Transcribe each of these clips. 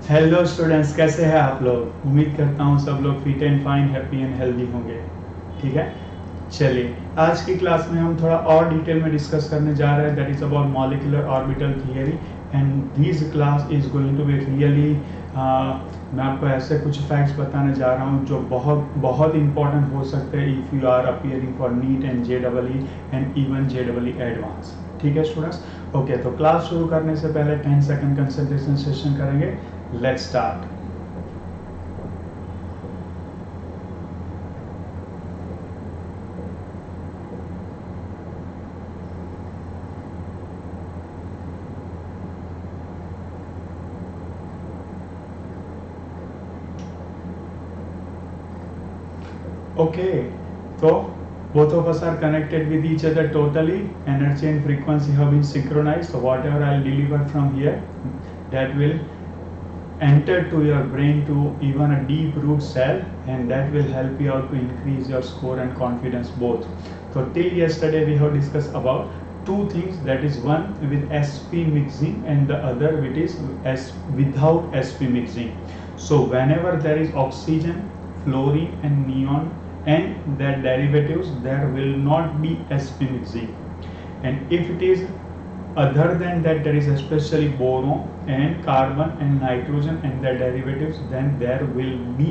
Hello students, कैसे हैं आप लोग। उम्मीद करता हूँ सब लोग fit and fine, happy and healthy होंगे। ठीक है, चलिए आज की क्लास में हम थोड़ा और डिटेल में डिस्कस करने जा रहे हैं, that is about molecular orbital theory. And this class is going to be really, मैं आपको ऐसे कुछ फैक्ट्स बताने जा रहा हूँ जो बहुत बहुत इंपॉर्टेंट हो सकते हैं if you are appearing for NEET and JEE and even JEE advance. ठीक है स्टूडेंट्स, ओके। तो क्लास शुरू करने से पहले 10 सेकंड कंसंट्रेशन सेशन करेंगे। Let's start. Okay, so both of us are connected with each other totally. Energy and frequency have been synchronized. So whatever I'll deliver from here, that will enter to your brain to even a deep root cell, and that will help you out to increase your score and confidence both. So till yesterday we have discussed about two things, that is one with SP mixing and the other which is without SP mixing. So whenever there is oxygen, fluorine and neon and their derivatives, there will not be SP mixing. And if it is other than that, there is especially boron and carbon and nitrogen and their derivatives, then there will be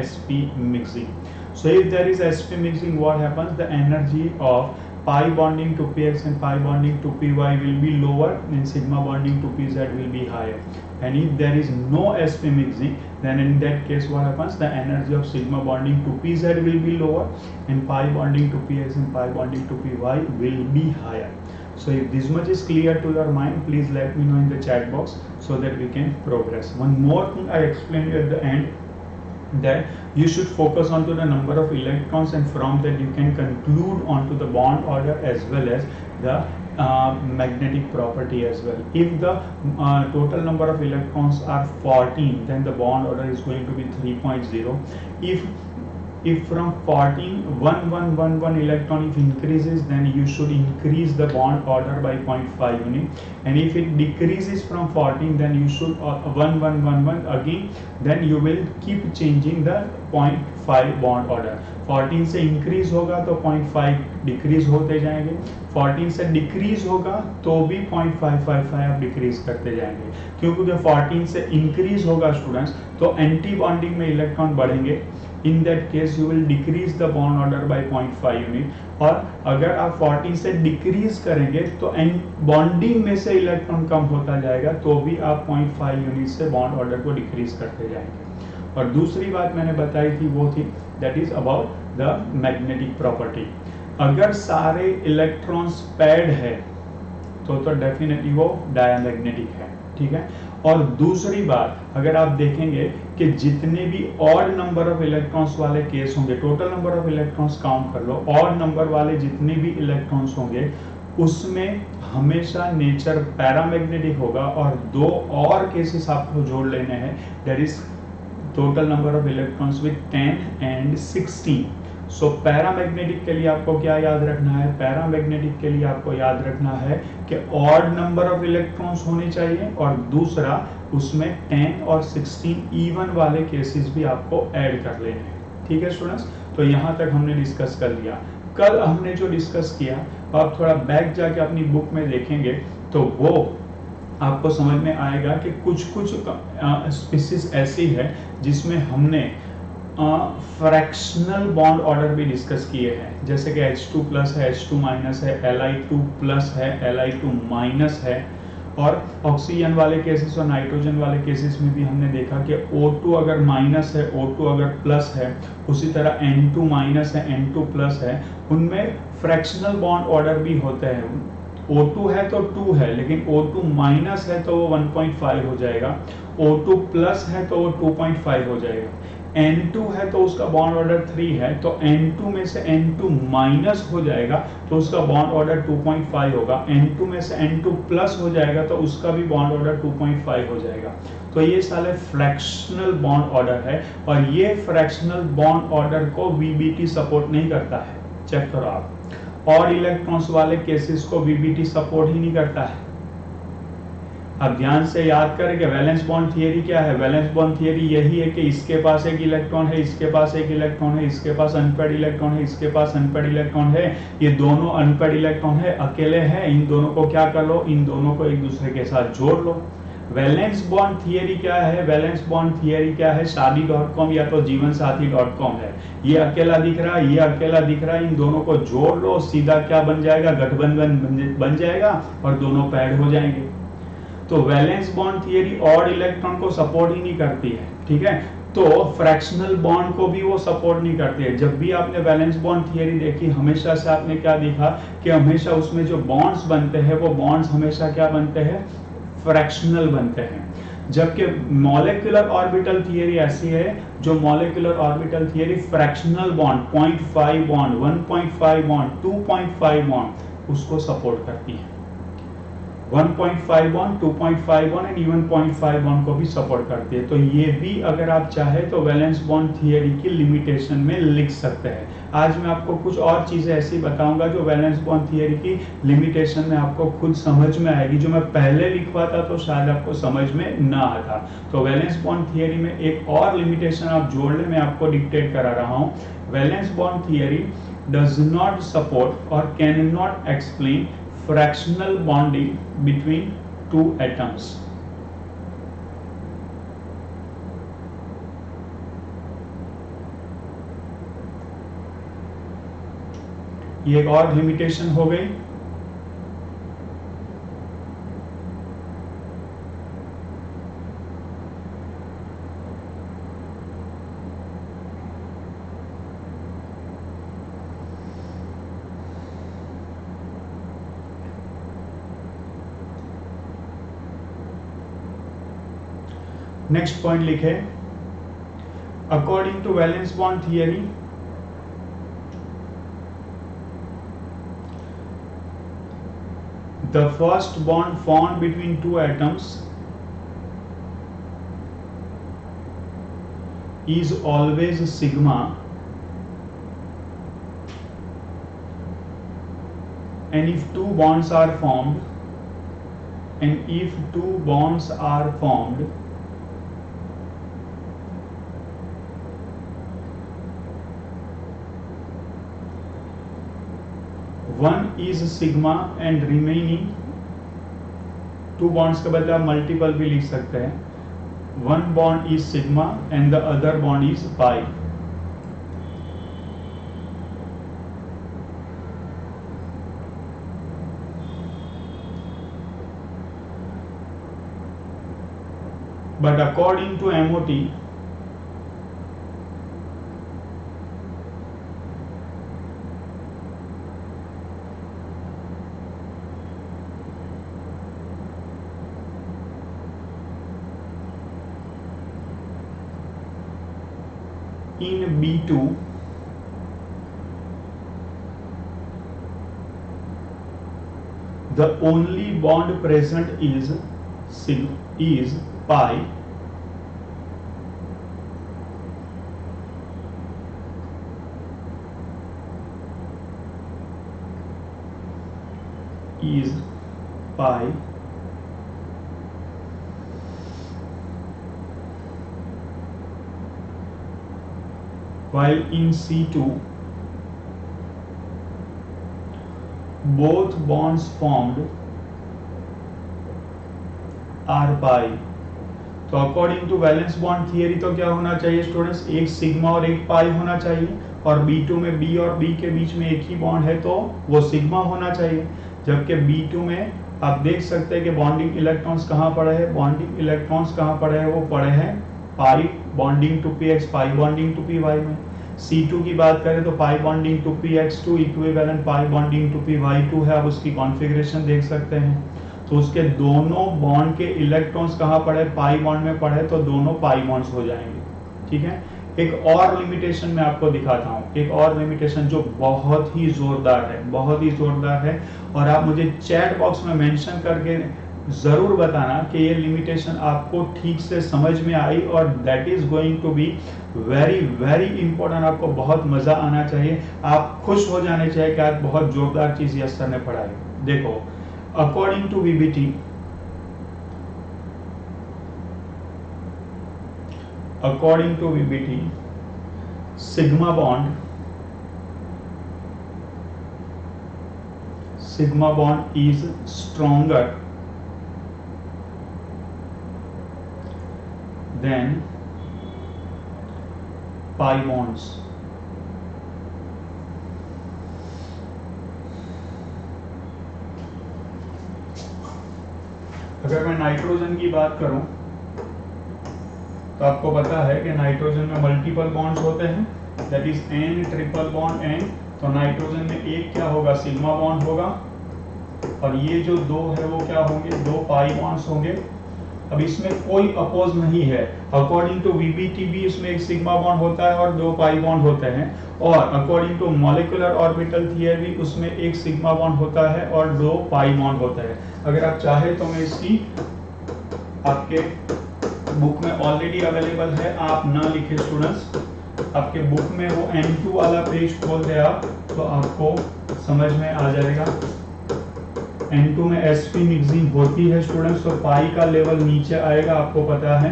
SP mixing. So if there is SP mixing, what happens? The energy of pi bonding to px and pi bonding to py will be lower and sigma bonding to pz will be higher. And if there is no SP mixing, then in that case what happens? The energy of sigma bonding to pz will be lower and pi bonding to px and pi bonding to py will be higher. So if this much is clear to your mind, please let me know in the chat box so that we can progress. One more thing I explained you at the end, that you should focus onto the number of electrons, and from that you can conclude onto the bond order as well as the magnetic property as well. If the total number of electrons are 14, then the bond order is going to be 3.0. If from 14 1 electron if increases, then you should increase the bond order by 0.5 unit, and if it decreases from 14, then you should 1 again, then you will keep changing the 0.5 bond order. 14 से increase होगा तो 0.5 decrease होते जाएंगे, 14 से decrease होगा तो भी 0.555 आप डिक्रीज करते जाएंगे, क्योंकि जब 14 से इंक्रीज होगा स्टूडेंट्स तो एंटी बॉन्डिंग में इलेक्ट्रॉन बढ़ेंगे. In that case you will decrease the bond order by 0.5 unit. और अगर आप 14 से डिक्रीज करेंगे तो बॉन्डिंग में से इलेक्ट्रॉन कम होता जाएगा, तो भी आप 0.5 यूनिट से बॉन्ड ऑर्डर को डिक्रीज करते जाएंगे. और दूसरी बात मैंने बताई थी वो थी that is about the magnetic property. अगर सारे इलेक्ट्रॉन्स पैड है तो डेफिनेटली वो डायमैग्नेटिक है. ठीक है. और दूसरी बात, अगर आप देखेंगे कि जितने भी ऑड नंबर ऑफ इलेक्ट्रॉन्स वाले केस होंगे, total number of electrons count कर लो, ऑड नंबर वाले जितने भी इलेक्ट्रॉन्स होंगे उसमें हमेशा नेचर पैरामैग्नेटिक होगा. और दो और केसेस आपको जोड़ लेने हैं, that is total number of electrons with 10 and 16. So paramagnetic के लिए आपको क्या याद रखना है? पैरामैग्नेटिक के लिए आपको याद रखना है कि ऑड नंबर ऑफ इलेक्ट्रॉन्स होने चाहिए, और दूसरा उसमें 10 और 16 इवन वाले केसेस भी आपको ऐड कर लेने हैं. ठीक है स्टूडेंट्स, तो यहाँ तक हमने डिस्कस कर लिया. कल हमने जो डिस्कस किया, आप थोड़ा बैक जाके अपनी बुक में देखेंगे तो वो आपको समझ में आएगा कि कुछ स्पीसीज ऐसी है जिसमें हमने फ्रैक्शनल बॉन्ड ऑर्डर भी डिस्कस किए हैं, जैसे कि H2 प्लस है, H2 माइनस है, Li2 प्लस है, Li2 माइनस है. और ऑक्सीजन वाले केसेस और नाइट्रोजन वाले केसेस में भी हमने देखा कि O2 अगर माइनस है, O2 अगर प्लस है, उसी तरह N2 माइनस है, N2 प्लस है, उनमें फ्रैक्शनल बॉन्ड ऑर्डर भी होते हैं. O2 है तो 2 है, लेकिन O2 माइनस है तो वो 1.5 हो जाएगा, O2 प्लस है तो वो 2.5 हो जाएगा, N2 है तो उसका बॉन्ड ऑर्डर 3 है, तो N2 में से N2 माइनस हो जाएगा तो उसका बॉन्ड ऑर्डर 2.5 होगा, N2 में से N2 प्लस हो जाएगा तो उसका भी बॉन्ड ऑर्डर 2.5 हो जाएगा. तो ये सारे फ्रैक्शनल बॉन्ड ऑर्डर है, और ये फ्रैक्शनल बॉन्ड ऑर्डर को VBT सपोर्ट नहीं करता है. चेक करो आप, और इलेक्ट्रॉन्स वाले केसेस को VBT सपोर्ट ही नहीं करता है. अब ध्यान से याद करें कि वैलेंस बॉन्ड थियरी क्या है। वैलेंस बॉन्ड थियरी यही है कि इसके पास एक इलेक्ट्रॉन है, इसके पास एक इलेक्ट्रॉन है, इसके पास अनपेड इलेक्ट्रॉन है, इसके पास अनपेड इलेक्ट्रॉन है, ये दोनों अनपेड इलेक्ट्रॉन है, अकेले हैं, इन दोनों को क्या कर लो, इन दोनों को एक दूसरे के साथ जोड़ लो। वैलेंस बॉन्ड थियरी क्या है? वैलेंस बॉन्ड थियरी क्या है? शादी.com या तो जीवनसाथी.com है। ये अकेला दिख रहा है, ये अकेला दिख रहा है, इन दोनों को जोड़ लो, सीधा क्या बन जाएगा, गठबंधन बन जाएगा और दोनों पैड हो जाएंगे। तो valence bond theory odd electron को सपोर्ट ही नहीं करती है, ठीक है। तो फ्रैक्शनल बॉन्ड को भी वो सपोर्ट नहीं करती है। जब भी आपने वैलेंस बॉन्ड थियरी देखी, हमेशा से आपने क्या देखा कि हमेशा उसमें जो बॉन्ड्स बनते हैं वो बॉन्ड्स हमेशा क्या बनते हैं, फ्रैक्शनल बनते हैं। जबकि मॉलिक्यूलर ऑर्बिटल थियरी ऐसी है जो molecular orbital theory fractional bond 0.5 bond, 1.5 bond, 2.5 bond उसको सपोर्ट करती है। 1.5 bond, 2.5 bond and even 0.5 bond को भी सपोर्ट करती है। तो ये भी अगर आप चाहे तो वैलेंस बॉन्ड थियरी की लिमिटेशन में लिख सकते हैं। आज मैं आपको कुछ और चीजें ऐसी बताऊंगा जो वैलेंस बॉन्ड थियरी की लिमिटेशन में आपको खुद समझ में आएगी। जो मैं पहले लिखवाता तो शायद आपको समझ में ना आता। तो वैलेंस बॉन्ड थियरी में एक और लिमिटेशन आप जोड़ लें, मैं आपको डिक्टेट करा रहा हूँ। Valence bond theory does not support और can not explain fractional bonding between two atoms. ये एक और लिमिटेशन हो गई। नेक्स्ट पॉइंट लिखे, according to valence bond theory the first bond formed between two atoms is always sigma and if two bonds are formed and if two bonds are formed one is sigma and remaining two bonds के बदले आप multiple भी लिख सकते हैं। one bond is sigma and the other bond is pi. But according to MOT in B2 the only bond present is pi while in C2 both bonds formed are pi. तो according to valence bond theory तो क्या होना चाहिए students, एक sigma और एक पाई होना चाहिए और B2 में B और B के बीच में एक ही बॉन्ड है तो वो सिग्मा होना चाहिए। जबकि B2 में आप देख सकते हैं कि बॉन्डिंग इलेक्ट्रॉन्स कहाँ पड़े हैं, बॉन्डिंग इलेक्ट्रॉन्स कहाँ पड़े हैं, वो पड़े हैं pi bonding to px, pi bonding to py में। C2 की बात करें तो pi bonding to px2 equivalent pi bonding to py2 है। आप उसकी कॉन्फ़िगरेशन देख सकते हैं। तो उसके दोनों बॉन्ड के इलेक्ट्रॉन्स कहाँ पड़े, पाई बॉन्ड में पड़े, तो दोनों पाई बॉन्ड्स हो जाएंगे, ठीक है। एक और लिमिटेशन मैं आपको दिखाता हूँ, एक और लिमिटेशन जो बहुत ही जोरदार है, बहुत ही जोरदार है और आप मुझे चैट बॉक्स में मेंशन करके जरूर बताना कि ये लिमिटेशन आपको ठीक से समझ में आई और that is going to be very very important. आपको बहुत मजा आना चाहिए, आप खुश हो जाने चाहिए कि आज बहुत जोरदार चीज यस सर ने पढ़ाई। देखो, according to VBT according to VBT, sigma bond is stronger than pi bonds. अगर मैं नाइट्रोजन की बात करूं तो आपको पता है कि नाइट्रोजन में मल्टीपल बॉन्ड्स होते हैं, that is n triple bond n। तो नाइट्रोजन में एक क्या होगा, सिग्मा बॉन्ड होगा, और ये जो दो है वो क्या होंगे, दो पाई बॉन्ड्स होंगे। अब इसमें कोई अपोज नहीं है, अकॉर्डिंग टू VBT भी इसमें एक सिग्मा बॉन्ड होता है और दो पाई बॉन्ड होते हैं, और according to molecular orbital theory उसमें एक सिग्मा बॉन्ड होता है और दो पाई बॉन्ड होता है। अगर आप चाहे तो मैं इसकी आपके बुक में ऑलरेडी अवेलेबल है, आप ना लिखे स्टूडेंट्स, आपके बुक में वो N2 वाला पेज खोल दे आप तो आपको समझ में आ जाएगा। N2 में sp मिक्सिंग होती है स्टूडेंट्स, तो पाई का लेवल नीचे आएगा, आपको पता है।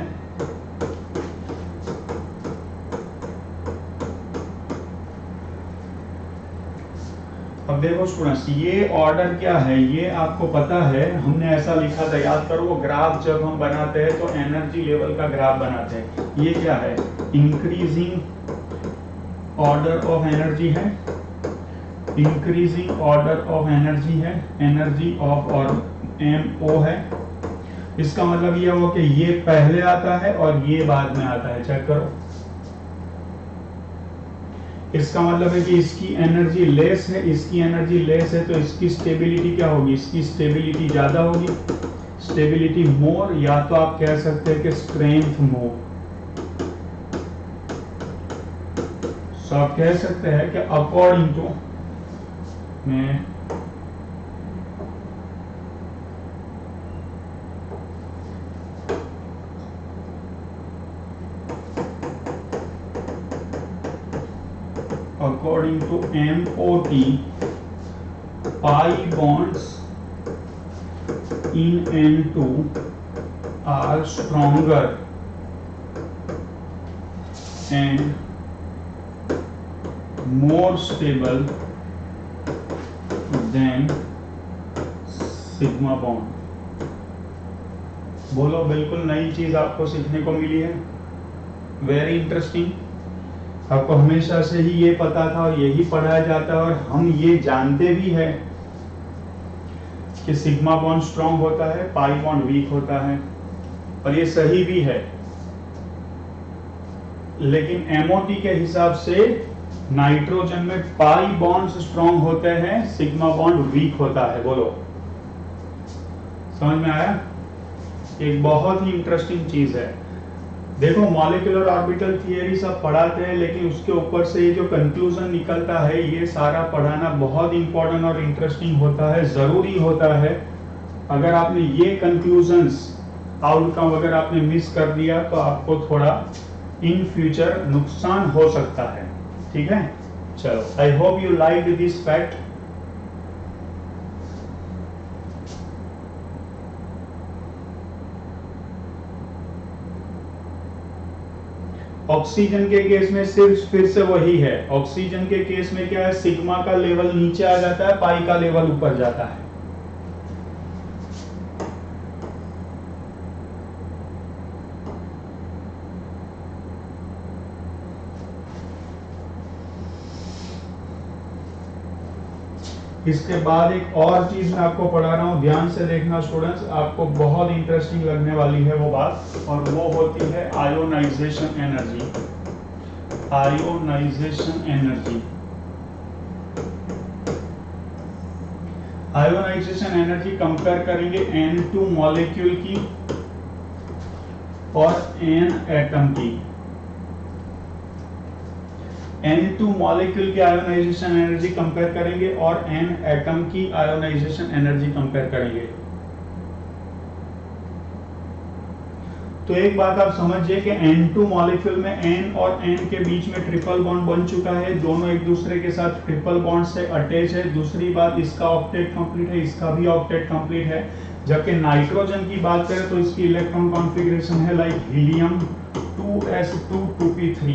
अब देखो स्टूडेंट्स, ये ऑर्डर क्या है ये आपको पता है, हमने ऐसा लिखा था, याद करो, वो ग्राफ जब हम बनाते हैं तो एनर्जी लेवल का ग्राफ बनाते हैं। ये क्या है, इंक्रीजिंग ऑर्डर ऑफ एनर्जी है, इंक्रीजिंग ऑर्डर ऑफ एनर्जी है, एनर्जी ऑफ और MO है। इसका मतलब ये हुआ कि ये पहले आता है और ये बाद में आता है, चेक करो। इसका मतलब है कि इसकी एनर्जी लेस है, इसकी एनर्जी लेस है, तो इसकी स्टेबिलिटी क्या होगी, इसकी स्टेबिलिटी ज्यादा होगी, स्टेबिलिटी मोर, या तो आप कह सकते हैं कि स्ट्रेंथ मोर। सो आप कह सकते हैं कि अकॉर्डिंग टू में according to MOT, pi bonds in N2 are stronger and more stable than sigma bond। बोलो, बिल्कुल नई चीज आपको सीखने को मिली है, वेरी इंटरेस्टिंग। आपको हमेशा से ही ये पता था और यही पढ़ाया जाता है, और हम ये जानते भी है कि सिग्मा बॉन्ड स्ट्रॉन्ग होता है, पाई बॉन्ड वीक होता है, और ये सही भी है। लेकिन MOT के हिसाब से नाइट्रोजन में पाई बॉन्ड्स स्ट्रॉन्ग होते हैं, सिग्मा बॉन्ड वीक होता है। बोलो, समझ में आया? एक बहुत ही इंटरेस्टिंग चीज है। देखो, मॉलिक्यूलर ऑर्बिटल थियरी सब पढ़ाते हैं, लेकिन उसके ऊपर से ये जो कंक्लूजन निकलता है, ये सारा पढ़ाना बहुत इंपॉर्टेंट और इंटरेस्टिंग होता है, जरूरी होता है। अगर आपने ये कंक्लूजन्स आउटकम अगर आपने मिस कर दिया तो आपको थोड़ा इन फ्यूचर नुकसान हो सकता है, ठीक है? चलो, I hope you like this fact. Oxygen के केस में सिर्फ फिर से वही है, ऑक्सीजन के केस में क्या है, सिग्मा का लेवल नीचे आ जाता है, पाई का लेवल ऊपर जाता है। इसके बाद एक और चीज मैं आपको पढ़ा रहा हूं, ध्यान से देखना स्टूडेंट्स, आपको बहुत इंटरेस्टिंग लगने वाली है वो बात, और वो होती है ionization energy. Ionization energy, ionization energy compare करेंगे N2 मॉलिक्यूल की और N एटम की। N2 मॉलिक्यूल की आयोनाइजेशन एनर्जी कंपेयर करेंगे और N एटम की आयोनाइजेशन एनर्जी कंपेयर करेंगे। तो एक बात आप समझिए कि N2 मॉलिक्यूल में N और N के बीच में ट्रिपल बॉन्ड बन चुका है, दोनों एक दूसरे के साथ ट्रिपल बॉन्ड से अटैच है। दूसरी बात, इसका ऑक्टेट कंप्लीट है, इसका भी ऑक्टेट कंप्लीट है। जबकि नाइट्रोजन की बात करें तो इसकी इलेक्ट्रॉन कॉन्फ़िगरेशन है लाइक हीलियम 2 2s2 2p3।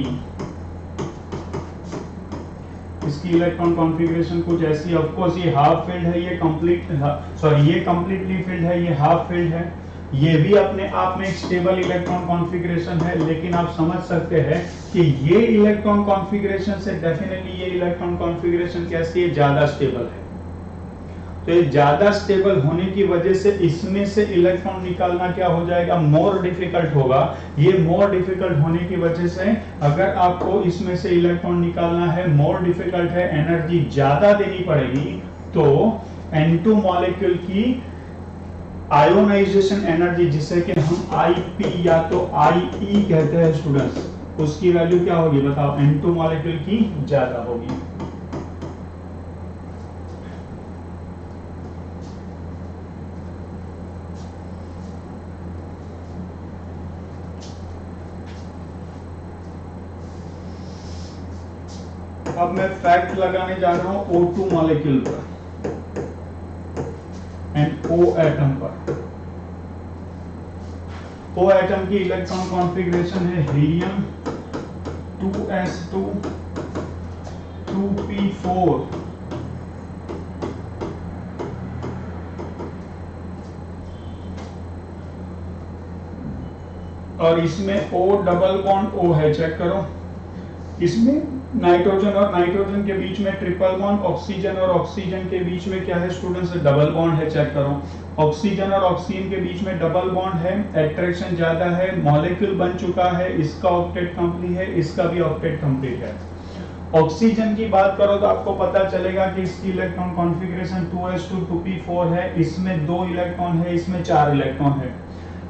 इसकी इलेक्ट्रॉन कॉन्फ़िगरेशन कुछ ऐसी, ऑफ कोर्स ये हाफ फील्ड है, ये कंप्लीटली फील्ड है, ये हाफ फील्ड है। ये भी अपने आप में एक स्टेबल इलेक्ट्रॉन कॉन्फ़िगरेशन है, लेकिन आप समझ सकते हैं कि ये इलेक्ट्रॉन कॉन्फ़िगरेशन से डेफिनेटली ये इलेक्ट्रॉन कॉन्फ़िगरेशन कैसी है, ज्यादा स्टेबल है। तो ये ज्यादा स्टेबल होने की वजह से इसमें से इलेक्ट्रॉन निकालना क्या हो जाएगा, मोर डिफिकल्ट होगा। ये मोर डिफिकल्ट होने की वजह से अगर आपको इसमें से इलेक्ट्रॉन निकालना है, मोर डिफिकल्ट है, एनर्जी ज्यादा देनी पड़ेगी, तो N2 मॉलिक्यूल की आयोनाइजेशन एनर्जी, जिसे कि हम IP या तो IE कहते हैं स्टूडेंट्स, उसकी वैल्यू क्या होगी बताओ, N2 मॉलिक्यूल की ज्यादा होगी। अब मैं फैक्ट लगाने जा रहा हूं O2 मॉलिक्यूल पर एंड O एटम पर। O एटम की इलेक्ट्रॉन कॉन्फ़िगरेशन है हीलियम 2s2 2p4। और इसमें O डबल बॉन्ड O है, चेक करो। इसमें नाइट्रोजन और नाइट्रोजन के बीच में ट्रिपल बॉन्ड, ऑक्सीजन और ऑक्सीजन के बीच में क्या है स्टूडेंट्स, डबल बॉन्ड है, चेक करो। ऑक्सीजन और ऑक्सीजन के बीच में डबल बॉन्ड है, एट्रैक्शन ज्यादा है, मॉलिक्यूल बन चुका है, इसका ऑक्टेट कंप्लीट है, इसका भी ऑक्टेट कंप्लीट है। ऑक्सीजन की बात करो तो आपको पता चलेगा कि इसकी इलेक्ट्रॉन कॉन्फ़िगरेशन 2s2 2p4 है, इसमें 2 इलेक्ट्रॉन है, इसमें 4 इलेक्ट्रॉन है।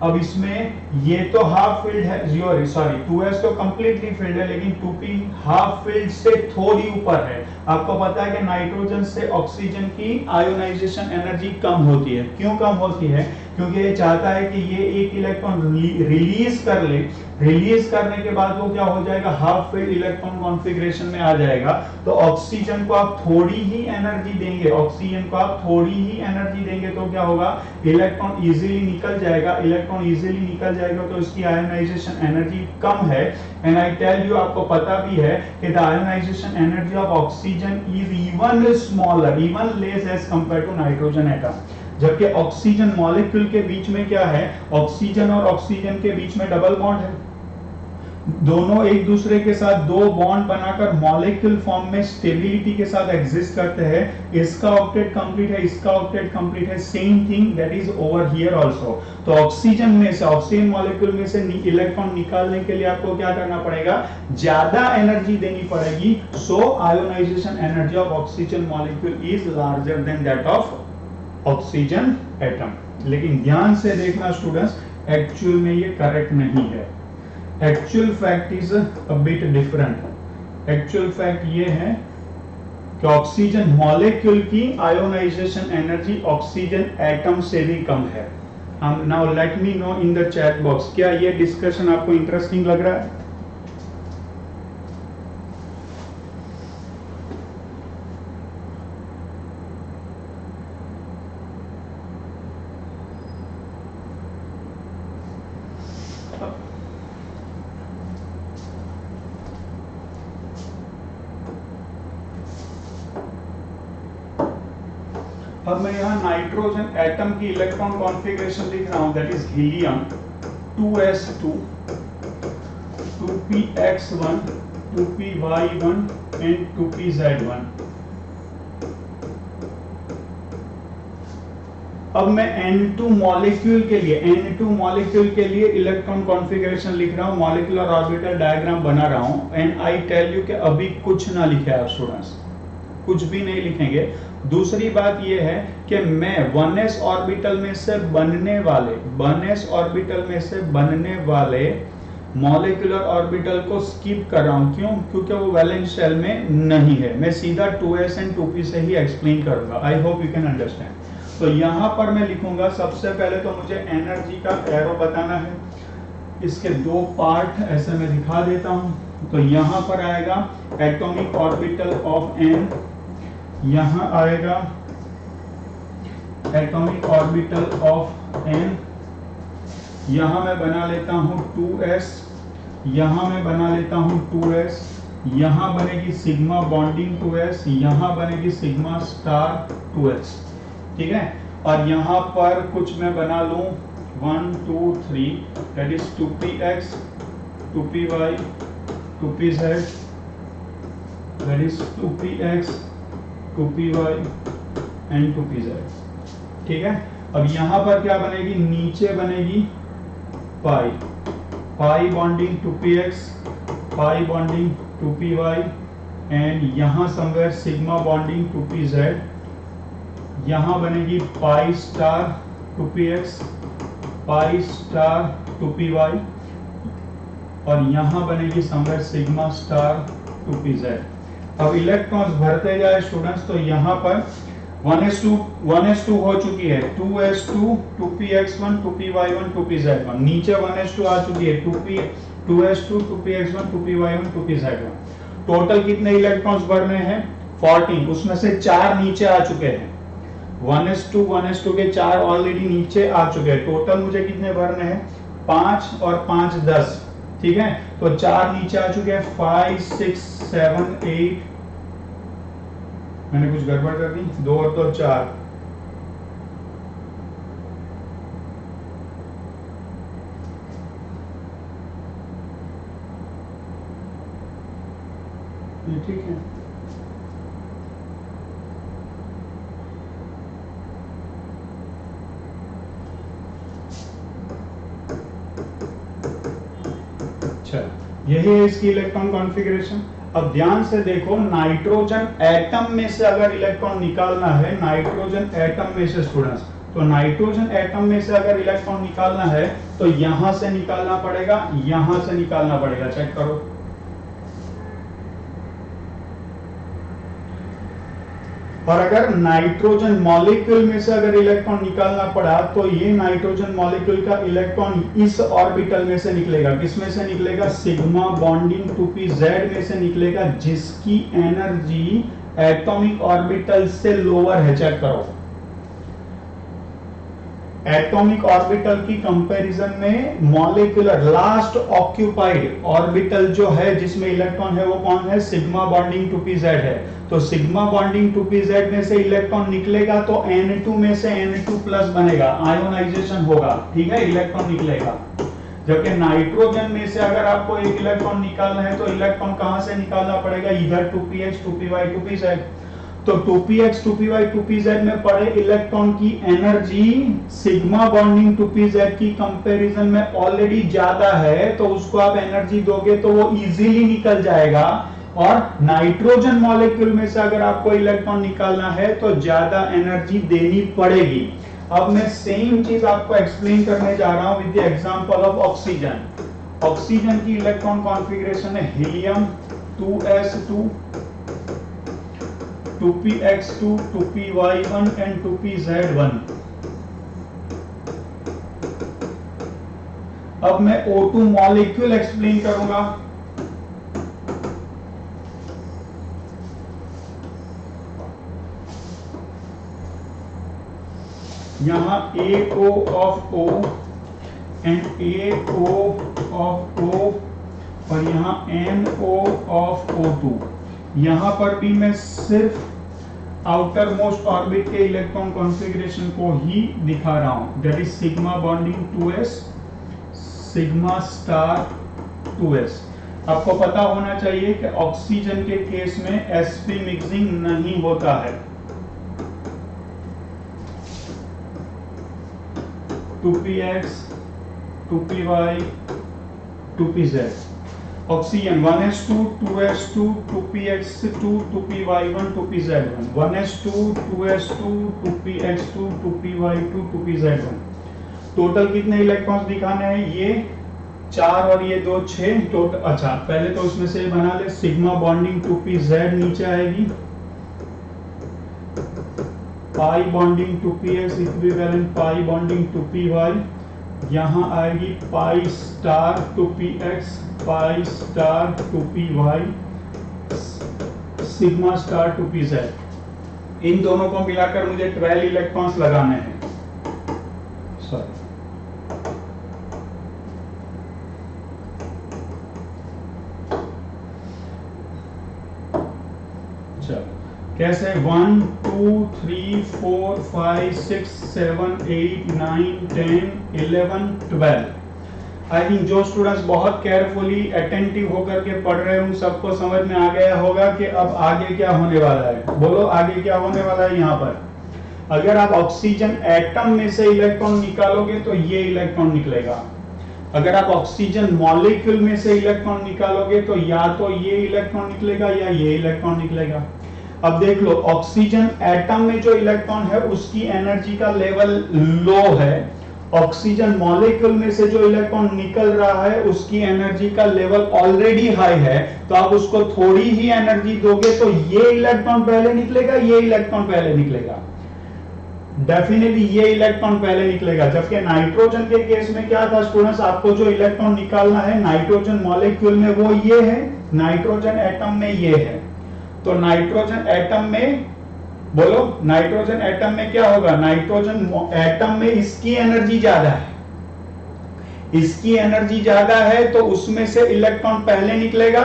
अब इसमें ये तो हाफ फील्ड है, सॉरी 2s तो कंप्लीटली फील्ड है, लेकिन 2p हाफ फील्ड से थोड़ी ऊपर है। आपको पता है कि नाइट्रोजन से ऑक्सीजन की आयोनाइजेशन एनर्जी कम होती है। क्यों कम होती है? क्योंकि ये चाहता है कि ये एक इलेक्ट्रॉन रिलीज कर ले, रिलीज करने के बाद वो क्या हो जाएगा, हाफ फील्ड इलेक्ट्रॉन कॉन्फ़िगरेशन में आ जाएगा। तो ऑक्सीजन को आप थोड़ी ही एनर्जी देंगे, ऑक्सीजन को आप थोड़ी ही एनर्जी देंगे तो क्या होगा, इलेक्ट्रॉन इजीली निकल जाएगा। इलेक्ट्रॉन इजीली निकल जाएगा तो इसकी आयोनाइजेशन एनर्जी कम है। एंड आई टेल यू, आपको पता भी है कि the ionization energy of oxygen is even smaller, even less as compare to nitrogen atom. जबकि ऑक्सीजन मॉलिक्यूल के बीच में क्या है, ऑक्सीजन और ऑक्सीजन के बीच में डबल बॉन्ड है। दोनों एक दूसरे के साथ दो बॉन्ड बनाकर मॉलिक्यूल फॉर्म में स्टेबिलिटी के साथ एग्जिस्ट करते हैं। इसका ऑक्टेट कंप्लीट है, इसका ऑक्टेट कंप्लीट है, same thing that is over here also. तो ऑक्सीजन में से, ऑक्सीजन मॉलिक्यूल में से इलेक्ट्रॉन निकालने के लिए आपको क्या करना पड़ेगा, ज्यादा एनर्जी देनी पड़ेगी। So ionization energy of oxygen molecule is larger than that of oxygen atom. लेकिन ध्यान से देखना स्टूडेंट्स, एक्चुअल में ये करेक्ट नहीं है। Actual fact is a bit different. Actual fact ये है कि ऑक्सीजन मॉलिक्यूल की आयोनाइजेशन एनर्जी ऑक्सीजन एटम से भी कम है। Now let me know in the chat box, क्या ये डिस्कशन आपको इंटरेस्टिंग लग रहा है? अब मैं यहाँ नाइट्रोजन एटम की इलेक्ट्रॉन कॉन्फ़िगरेशन लिख रहा हूं, that is helium 2s2 2px1 2py1 and 2pz1। अब मैं N2 मॉलिक्यूल के लिए, N2 मॉलिक्यूल के लिए इलेक्ट्रॉन कॉन्फ़िगरेशन लिख रहा हूं, मॉलिक्यूलर ऑर्बिटल डायग्राम बना रहा हूं। एंड आई टेल यू कि अभी कुछ ना लिखे आप स्टूडेंट्स, कुछ भी नहीं लिखेंगे। दूसरी बात यह है कि मैं 1s ऑर्बिटल में से बनने वाले, 1s ऑर्बिटल में से बनने वाले मॉलिक्यूलर ऑर्बिटल को स्किप कर रहा हूं। क्यों? क्योंकि वो वैलेंस शेल में नहीं है। मैं सीधा 2s एंड 2p से ही एक्सप्लेन करूंगा। I hope you can understand. तो यहां पर मैं लिखूंगा, सबसे पहले तो मुझे एनर्जी का एरो बताना है। इसके दो पार्ट ऐसे मैं दिखा देता हूं। तो यहां पर आएगा एटॉमिक ऑर्बिटल ऑफ n, यहां आएगा एटॉमिक ऑर्बिटल ऑफ n, यहां मैं बना लेता हूं 2s यहाँ मैं बना लेता हूँ 2s, यहाँ बनेगी सिग्मा बॉन्डिंग 2s, यहाँ बनेगी सिग्मा स्टार 2s, ठीक है। और यहाँ पर कुछ मैं बना लूँ 1 2 3, that is 2px 2py 2pz, that is 2px 2py and 2pz, ठीक है। अब यहाँ पर क्या बनेगी, नीचे बनेगी pi, pi bonding 2px, pi bonding 2py and यहाँ समवेयर सिग्मा बॉन्डिंग 2pz, यहाँ बनेगी पाई स्टार 2px, पाई स्टार 2py और यहाँ बनेगी समवेयर सिग्मा स्टार 2pz। अब इलेक्ट्रॉन्स भरते जाए स्टूडेंट्स, तो यहाँ पर 1s2 हो चुकी है, 2s2 2px1 2py1 2pz1, नीचे 1s2 आ चुकी है, 2s2 2px1 2py1 2pz1। Total कितने इलेक्ट्रॉन्स भरने हैं 14, उसमें से 4 नीचे आ चुके हैं, 1s2 के 4 ऑलरेडी नीचे आ चुके हैं। टोटल मुझे कितने भरने हैं 5 और 5 10, ठीक है। तो 4 नीचे आ चुके हैं, 5 6 7 8, मैंने कुछ गड़बड़ कर दी, 2 और 2 4, ये ठीक है। अच्छा, यही है इसकी इलेक्ट्रॉन कॉन्फ़िगरेशन। अब ध्यान से देखो, नाइट्रोजन एटम में से अगर इलेक्ट्रॉन निकालना है, नाइट्रोजन एटम में से स्टूडेंट्स, तो नाइट्रोजन एटम में से अगर इलेक्ट्रॉन निकालना है तो यहां से निकालना पड़ेगा, यहां से निकालना पड़ेगा, चेक करो। और अगर नाइट्रोजन मॉलिक्यूल में से अगर इलेक्ट्रॉन निकालना पड़ा तो ये नाइट्रोजन मॉलिक्यूल का इलेक्ट्रॉन इस ऑर्बिटल में से निकलेगा, किसमें से निकलेगा, सिग्मा बॉन्डिंग 2pz में से निकलेगा, जिसकी एनर्जी एटॉमिक ऑर्बिटल से लोअर है, चेक करो। एटॉमिक ऑर्बिटल की कंपैरिजन में मॉलिक्यूलर लास्ट ऑक्यूपाइड ऑर्बिटल जो है जिसमें इलेक्ट्रॉन है वो कौन है, सिग्मा बॉन्डिंग 2pz है। तो सिग्मा बॉन्डिंग 2pz में से इलेक्ट्रॉन निकलेगा तो N2 में से N2 प्लस बनेगा, आयोनाइजेशन होगा, ठीक है, इलेक्ट्रॉन निकलेगा। जबकि नाइट्रोजन में से अगर आपको एक इलेक्ट्रॉन निकालना है तो इलेक्ट्रॉन कहां से निकालना पड़ेगा, इधर 2px 2py 2pz। तो 2px 2py 2pz में पड़े इलेक्ट्रॉन की एनर्जी सिग्मा बॉन्डिंग 2pz की कंपैरिजन में ऑलरेडी ज्यादा है, तो उसको आप एनर्जी दोगे तो वो इजीली निकल जाएगा। और नाइट्रोजन मॉलिक्यूल में से अगर आपको इलेक्ट्रॉन निकालना है तो ज्यादा एनर्जी देनी पड़ेगी। अब मैं सेम चीज आपको एक्सप्लेन करने जा रहा हूं with the example of oxygen. Oxygen की इलेक्ट्रॉन कॉन्फ़िगरेशन है helium 2s2 2px2 2py1 and 2pz1। अब मैं O2 मॉलिक्यूल एक्सप्लेन करूंगा। यहां AO of O and AO of O और यहां NO ऑफ O2। यहां पर भी मैं सिर्फ आउटर मोस्ट ऑर्बिट के इलेक्ट्रॉन कॉन्फ़िगरेशन को ही दिखा रहा हूं, that is sigma bonding 2s sigma star 2s। आपको पता होना चाहिए कि ऑक्सीजन के केस में sp मिक्सिंग नहीं होता है। 2px 2py 2pz। Oxygen 1s2 2s2 2px2 2py1 2pz1, 1s2 2s2 2px2 2py2 2pz1। Total कितने इलेक्ट्रॉन्स दिखाने हैं, ये 4 और ये 2 6 टोटल। अच्छा, पहले तो उसमें से बना ले, सिग्मा बॉन्डिंग 2pz नीचे आएगी, पाई bonding 2px equivalent pi bonding 2py, यहां आएगी पाई स्टार 2px पाई star 2py sigma star 2pz। इन दोनों को मिलाकर मुझे 12 इलेक्ट्रॉन्स लगाने हैं। सॉरी, चलो कैसे 1 2 3 4 5 6 7 8 9 10 11 12। आई थिंक जो स्टूडेंट्स बहुत केयरफुली अटेंटिव होकर के पढ़ रहे हैं उन सबको समझ में आ गया होगा कि अब आगे क्या होने वाला है। बोलो आगे क्या होने वाला है। यहाँ पर अगर आप ऑक्सीजन एटम में से इलेक्ट्रॉन निकालोगे तो ये इलेक्ट्रॉन निकलेगा। अगर आप ऑक्सीजन मॉलिक्यूल में से इलेक्ट्रॉन निकालोगे तो या तो ये इलेक्ट्रॉन निकलेगा या ये इलेक्ट्रॉन निकलेगा। अब देख लो ऑक्सीजन एटम में जो इलेक्ट्रॉन है उसकी एनर्जी का लेवल लो है, ऑक्सीजन मॉलिक्यूल में से जो इलेक्ट्रॉन निकल रहा है उसकी एनर्जी का लेवल ऑलरेडी हाई है, तो आप उसको थोड़ी ही एनर्जी दोगे तो ये इलेक्ट्रॉन पहले निकलेगा, ये इलेक्ट्रॉन पहले निकलेगा। डेफिनेटली ये इलेक्ट्रॉन पहले निकलेगा। जबकि नाइट्रोजन के केस में क्या था स्टूडेंट्स, आपको जो इलेक्ट्रॉन निकालना है नाइट्रोजन मॉलिक्यूल में वो ये है, नाइट्रोजन एटम में ये है। तो नाइट्रोजन एटम में बोलो नाइट्रोजन एटम में क्या होगा, नाइट्रोजन एटम में इसकी एनर्जी ज्यादा है, इसकी एनर्जी ज्यादा है तो उसमें से इलेक्ट्रॉन पहले निकलेगा।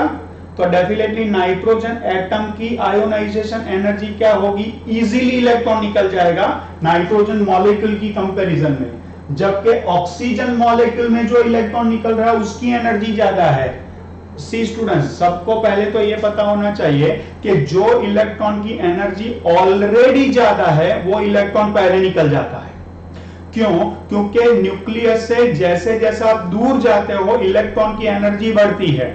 तो डेफिनेटली नाइट्रोजन एटम की आयोनाइजेशन एनर्जी क्या होगी, इजीली इलेक्ट्रॉन निकल जाएगा नाइट्रोजन मॉलिक्यूल की कंपैरिजन में। जबकि ऑक्सीजन मॉलिक्यूल में जो इलेक्ट्रॉन निकल रहा है उसकी एनर्जी ज्यादा है। सी स्टूडेंट्स सबको पहले तो यह पता होना चाहिए कि जो इलेक्ट्रॉन की एनर्जी ऑलरेडी ज्यादा है वो इलेक्ट्रॉन पहले निकल जाता है। क्यों? क्योंकि न्यूक्लियस से जैसे जैसे आप दूर जाते हो इलेक्ट्रॉन की एनर्जी बढ़ती है।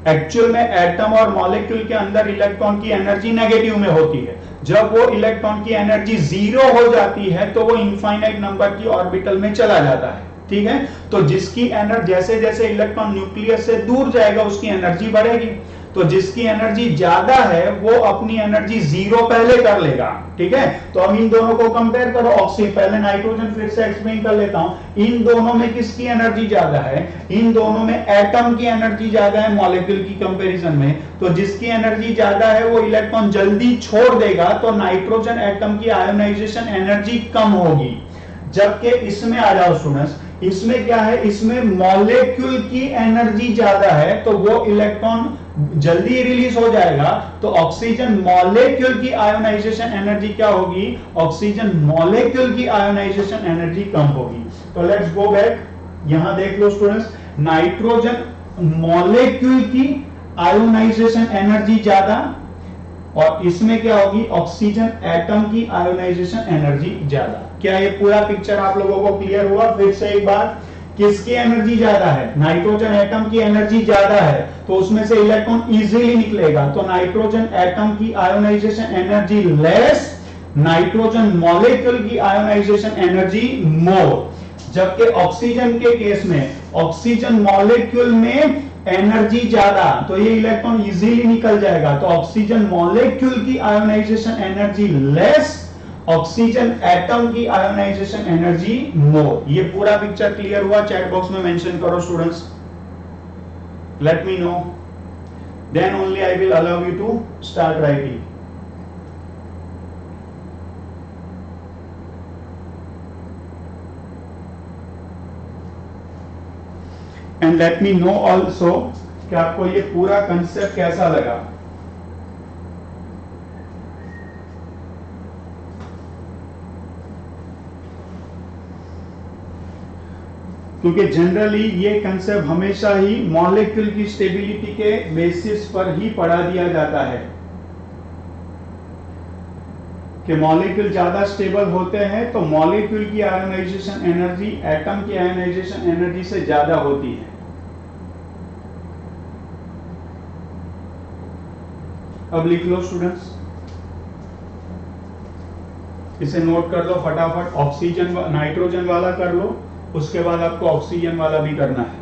एक्चुअल में एटम और मॉलिक्यूल के अंदर इलेक्ट्रॉन की एनर्जी नेगेटिव में होती है। जब वो इलेक्ट्रॉन की एनर्जी जीरो हो जाती है तो वो इनफाइनाइट नंबर की ऑर्बिटल में चला जाता है। ठीक है, तो जिसकी एनर्जी जैसे जैसे इलेक्ट्रॉन न्यूक्लियस से दूर जाएगा उसकी एनर्जी बढ़ेगी। तो जिसकी एनर्जी ज्यादा है वो अपनी एनर्जी जीरो पहले कर लेगा। ठीक है, तो अब इन दोनों को कंपेयर करो। ऑक्सीजन पहले नाइट्रोजन फिर से एक्सप्लेन कर लेता हूं। इन दोनों में किसकी एनर्जी ज्यादा है, इन दोनों में एटम की एनर्जी ज्यादा है मॉलिक्यूल की कंपैरिजन में। तो जिसकी एनर्जी ज्यादा है वो इलेक्ट्रॉन जल्दी छोड़ देगा, तो नाइट्रोजन एटम की आयोनाइजेशन एनर्जी कम होगी। जबकि इसमें आ जाओ स्टूडेंट्स, इसमें क्या है, इसमें मॉलिक्यूल की एनर्जी ज्यादा है तो वो इलेक्ट्रॉन जल्दी रिलीज हो जाएगा। तो ऑक्सीजन मॉलिक्यूल की आयोनाइजेशन एनर्जी क्या होगी, ऑक्सीजन मॉलिक्यूल की आयोनाइजेशन एनर्जी कम होगी। तो लेट्स गो बैक, यहां देख लो स्टूडेंट्स, नाइट्रोजन मॉलिक्यूल की आयोनाइजेशन एनर्जी ज्यादा और इसमें क्या होगी, ऑक्सीजन एटम की आयोनाइजेशन एनर्जी ज्यादा। क्या ये पूरा पिक्चर आप लोगों को क्लियर हुआ? फिर से एक बार, किसकी एनर्जी ज्यादा है, नाइट्रोजन एटम की एनर्जी ज्यादा है तो उसमें से इलेक्ट्रॉन इजीली निकलेगा। तो नाइट्रोजन एटम की ionization energy less, nitrogen molecule की आयोनाइजेशन एनर्जी मोर। जबकि ऑक्सीजन के केस में ऑक्सीजन मॉलिक्यूल में एनर्जी ज्यादा, तो ये इलेक्ट्रॉन इजीली निकल जाएगा। तो ऑक्सीजन मॉलिक्यूल की ionization energy less, oxygen atom की आयोनाइजेशन एनर्जी मोर। ये पूरा पिक्चर क्लियर हुआ? चैट बॉक्स में मेंशन करो students, let me know, then only I will allow you to start writing. And let me know also कि आपको ये पूरा कंसेप्ट कैसा लगा। क्योंकि जनरली ये कंसेप्ट हमेशा ही मॉलिक्यूल की स्टेबिलिटी के बेसिस पर ही पढ़ा दिया जाता है कि मॉलिक्यूल ज्यादा स्टेबल होते हैं तो मॉलिक्यूल की आयोनाइजेशन एनर्जी एटम की आयोनाइजेशन एनर्जी से ज्यादा होती है। अब लिख लो स्टूडेंट्स, इसे नोट कर लो फटाफट। ऑक्सीजन नाइट्रोजन वाला कर लो, उसके बाद आपको ऑक्सीजन वाला भी करना है।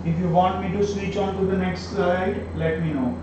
If you want me to switch on to the next slide, let me know.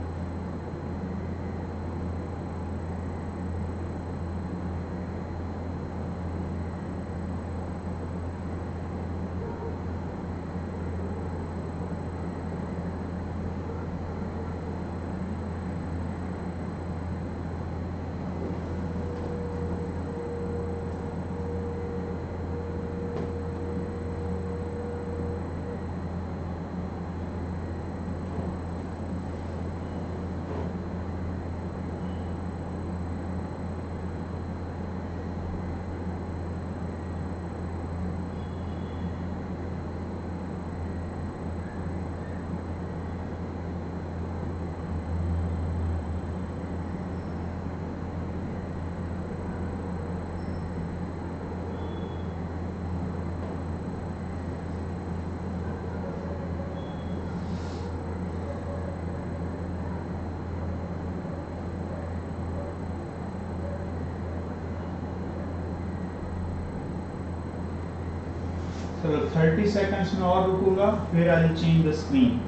चलो 30 सेकंड्स में और रुकूंगा, फिर I will change the screen.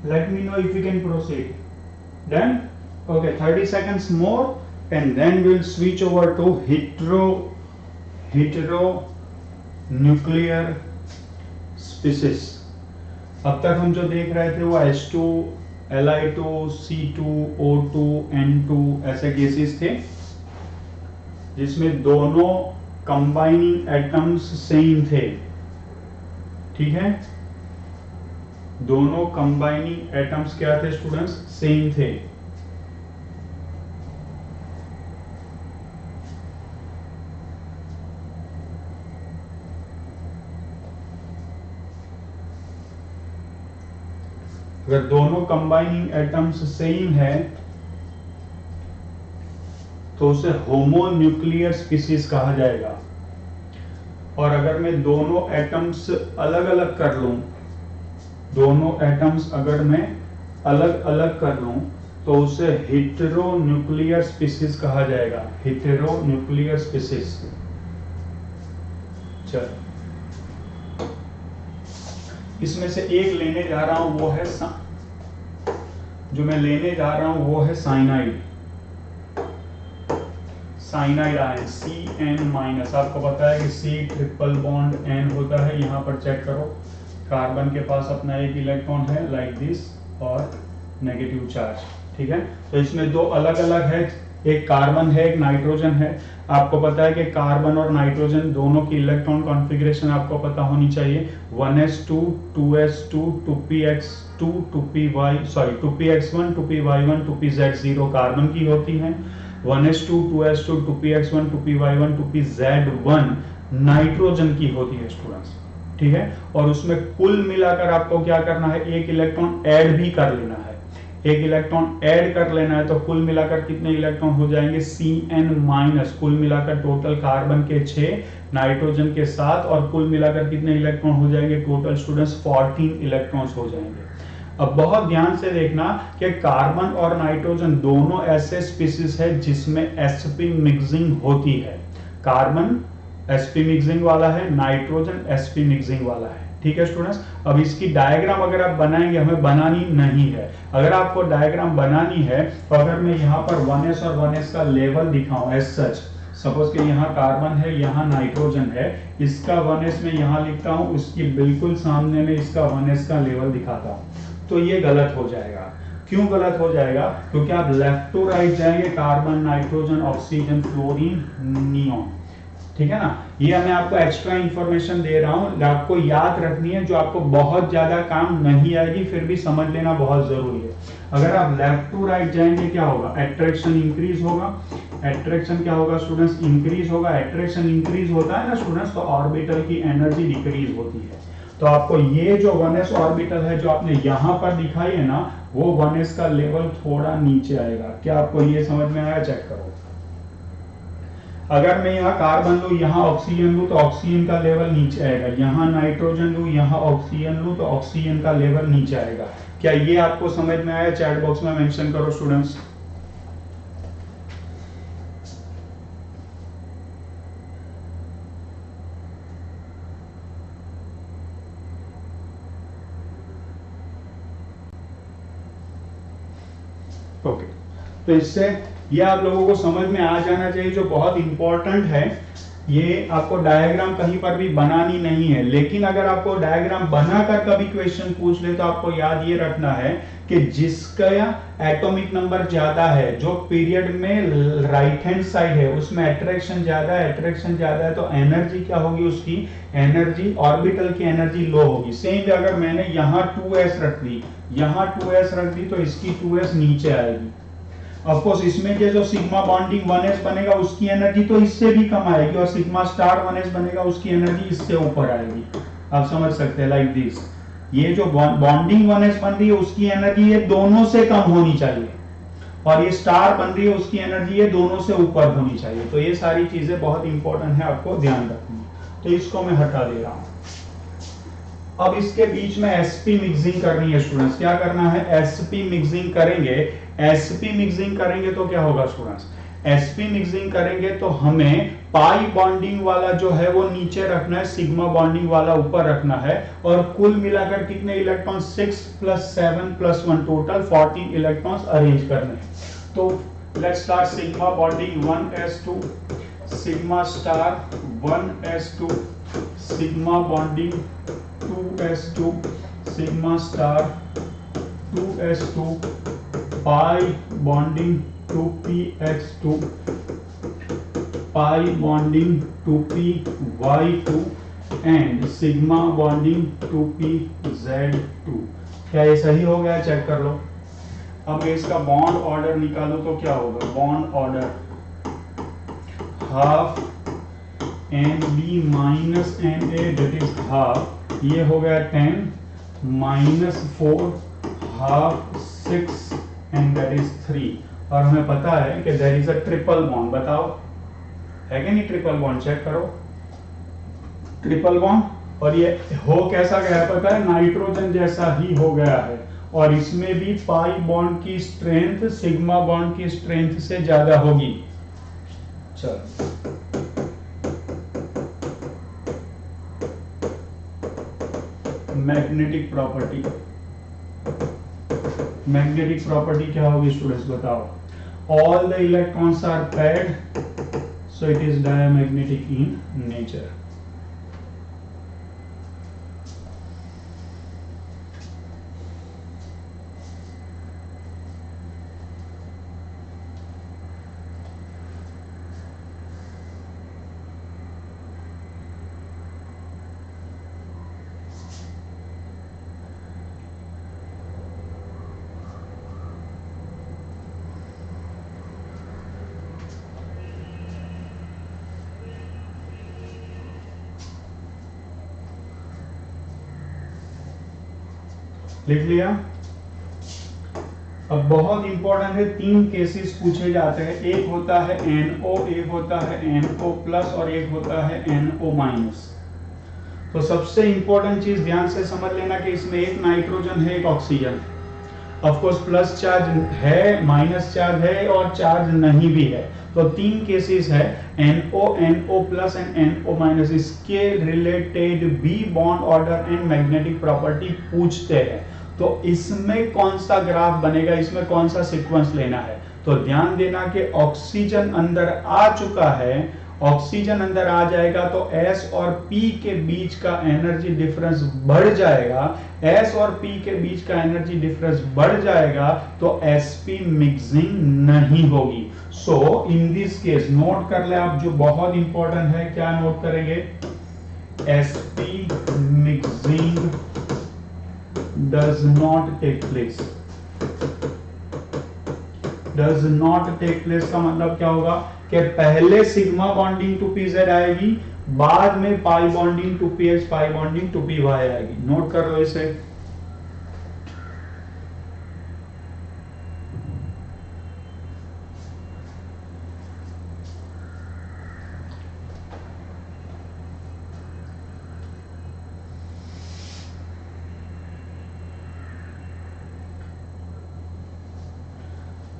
Let me know if you can proceed. Done? Okay, 30 seconds more and then we'll switch over to heteronuclear species. अब तक हम जो देख रहे थे वो H2, Li2, C2, O2, N2 ऐसे केसेस थे जिसमें दोनों कंबाइनिंग एटम्स सेम थे. ठीक है. दोनों कंबाइनिंग एटम्स क्या थे स्टूडेंट्स? सेम थे। अगर दोनों कंबाइनिंग एटम्स सेम है तो उसे होमोन्यूक्लियर स्पीसीज कहा जाएगा। और अगर मैं दोनों एटम्स अलग अलग कर लूं, दोनों एटम्स अगर मैं अलग अलग कर लूं तो उसे हेटेरोन्यूक्लियर स्पीसीज कहा जाएगा। हेटेरोन्यूक्लियर स्पीसीज। चलो, इसमें से एक लेने जा रहा हूं, वो है जो मैं लेने जा रहा हूं वो है साइनाइड। Cyanide ion Cn-। आपको पता है कि C ट्रिपल बॉन्ड N होता है। यहां पर चेक करो, कार्बन के पास अपना एक इलेक्ट्रॉन है लाइक दिस और नेगेटिव चार्ज। ठीक है, तो इसमें दो अलग अलग है, एक कार्बन है एक नाइट्रोजन है। आपको पता है कि कार्बन और नाइट्रोजन दोनों की इलेक्ट्रॉन कॉन्फ़िगरेशन आपको पता होनी चाहिए। 1s2 2s2 2px2 2px1 2py1 2pz0 carbon की होती है। 1s2 2s2 2px1 2py1 2pz1 nitrogen की होती है स्टूडेंट्स। ठीक है, और उसमें कुल मिलाकर आपको क्या करना है, एक इलेक्ट्रॉन ऐड भी कर लेना है। एक इलेक्ट्रॉन ऐड कर लेना है तो कुल मिलाकर कितने इलेक्ट्रॉन हो जाएंगे? Cn-। कुल मिलाकर टोटल कार्बन के 6, नाइट्रोजन के 7 और कुल मिलाकर कितने इलेक्ट्रॉन हो जाएंगे? टोटल स्टूडेंट्स 14 इलेक्ट्रॉन्स हो जाएंगे। अब बहुत ध्यान से देखना कि कार्बन और नाइट्रोजन दोनों ऐसे स्पीसीज है जिसमें sp मिक्सिंग होती है। कार्बन sp मिक्सिंग वाला है, नाइट्रोजन sp मिक्सिंग वाला है। ठीक है स्टूडेंट्स, अब इसकी डायग्राम अगर आप बनाएंगे, हमें बनानी नहीं है। अगर आपको डायग्राम बनानी है तो अगर मैं यहाँ पर 1s और 1s का लेवल दिखाऊं एज सच, सपोज कि यहाँ कार्बन है, यहाँ नाइट्रोजन है, इसका 1s में यहाँ लिखता हूँ, उसकी बिल्कुल सामने में इसका 1s का लेवल दिखाता हूँ, तो ये गलत हो जाएगा। क्यों गलत हो जाएगा? क्योंकि आप लेफ्ट टू राइट जाएंगे, carbon, nitrogen, oxygen, fluorine, neon. ठीक है ना, ये मैं आपको एक्स्ट्रा इंफॉर्मेशन दे रहा हूं, आपको याद रखनी है, जो आपको बहुत ज्यादा काम नहीं आएगी, फिर भी समझ लेना बहुत जरूरी है। अगर आप लेफ्ट टू राइट जाएंगे क्या होगा? अट्रैक्शन इंक्रीज होगा। अट्रैक्शन क्या होगा स्टूडेंट्स? इंक्रीज होगा। अट्रैक्शन इंक्रीज होता है ना स्टूडेंट्स, तो ऑर्बिटल की एनर्जी डिक्रीज होती है। तो आपको ये जो 1s ऑर्बिटल है जो आपने यहां पर दिखाई है ना, वो 1s का लेवल थोड़ा नीचे आएगा। क्या आपको ये समझ में आया? चेक करो। अगर मैं यहाँ कार्बन लूं, यहाँ ऑक्सीजन लूं, तो ऑक्सीजन का लेवल नीचे आएगा। यहाँ नाइट्रोजन लूं, यहाँ ऑक्सीजन लूं, तो ऑक्सीजन का लेवल नीचे आएगा। क्या ये आपको समझ में आया? चैट बॉक्स में मेंशन करो स्टूडेंट्स। ओके, तो इससे ये आप लोगों को समझ में आ जाना चाहिए, जो बहुत इंपॉर्टेंट है। ये आपको डायग्राम कहीं पर भी बनानी नहीं है, लेकिन अगर आपको डायग्राम बनाकर कभी क्वेश्चन पूछ ले तो आपको याद ये रखना है कि जिसका एटॉमिक नंबर ज्यादा है, जो पीरियड में राइट हैंड साइड है, उसमें अट्रैक्शन ज्यादा है। अट्रैक्शन ज्यादा है तो एनर्जी क्या होगी? उसकी एनर्जी, ऑर्बिटल की एनर्जी लो होगी। सेम अगर मैंने यहाँ 2s रख दी, यहाँ 2s रख दी, तो इसकी 2s नीचे आएगी। ऑफकोर्स इसमें के जो सिग्मा बॉन्डिंग 1s बनेगा उसकी एनर्जी तो इससे भी कम आएगी, और सिग्मा स्टार 1s बनेगा उसकी एनर्जी इससे ऊपर आएगी। आप समझ सकते हैं लाइक दिस। ये जो बॉन्डिंग 1s बन रही है उसकी एनर्जी ये दोनों से कम होनी चाहिए, और ये स्टार बन रही है उसकी एनर्जी ये दोनों से ऊपर होनी चाहिए। तो ये सारी चीजें बहुत इंपॉर्टेंट है, आपको ध्यान रखनी। तो इसको मैं हटा दे रहा हूं। अब इसके बीच में sp मिक्सिंग करनी है स्टूडेंट्स। क्या करना है? sp मिक्सिंग करेंगे। sp मिक्सिंग करेंगे तो क्या होगा स्टूडेंट्स? sp मिक्सिंग करेंगे तो हमें पाई बॉन्डिंग वाला जो है वो नीचे रखना है, सिग्मा बॉन्डिंग वाला ऊपर रखना है, और कुल मिलाकर कितने इलेक्ट्रॉन? 6 + 7 + 1 टोटल 14 इलेक्ट्रॉन्स अरेंज करने हैं। तो let's start. Sigma bonding 1s2, sigma star 1s2, sigma bonding 2s2, sigma star 2s2, pi bonding 2px2, pi bonding 2py2 and sigma bonding 2pz2। क्या ये सही हो गया? चेक कर लो। अब मैं इसका बॉन्ड ऑर्डर निकालूं तो क्या होगा? Bond order half NB minus NA that is half, ये हो गया 10 minus 4 half 6 and that is 3। और हमें पता है कि there is a triple bond. बताओ है कि नहीं ट्रिपल बॉन्ड? चेक करो ट्रिपल बॉन्ड। और ये हो कैसा गया है पता है? नाइट्रोजन जैसा ही हो गया है। और इसमें भी पाई बॉन्ड की स्ट्रेंथ सिग्मा बॉन्ड की स्ट्रेंथ से ज्यादा होगी। चल मैग्नेटिक प्रॉपर्टी, मैग्नेटिक प्रॉपर्टी क्या होगी स्टूडेंट्स? बताओ। All the electrons are paired so it is diamagnetic in nature. लिख लिया? अब बहुत इंपॉर्टेंट है, 3 केसेस पूछे जाते हैं। एक होता है NO, एक होता है NO प्लस और एक होता है NO माइनस। तो सबसे इंपॉर्टेंट चीज ध्यान से समझ लेना कि इसमें एक नाइट्रोजन है, एक oxygen. Of course plus charge है, माइनस चार्ज है और चार्ज नहीं भी है। तो 3 केसेस है, NO, NO plus and NO minus. इसके रिलेटेड बी bond order and magnetic property पूछते हैं। तो इसमें कौन सा ग्राफ बनेगा, इसमें कौन सा सीक्वेंस लेना है? तो ध्यान देना कि ऑक्सीजन अंदर आ चुका है, ऑक्सीजन अंदर आ जाएगा तो S और P के बीच का एनर्जी डिफरेंस बढ़ जाएगा। S और P के बीच का एनर्जी डिफरेंस बढ़ जाएगा तो sp मिक्सिंग नहीं होगी। सो इन दिस केस नोट कर ले आप, जो बहुत इंपॉर्टेंट है। क्या नोट करेंगे? sp mixing does not take place। does not take place का मतलब क्या होगा कि पहले सिग्मा बॉन्डिंग टू pz आएगी, बाद में pi bonding to px, pi bonding to py आएगी। नोट कर लो इसे।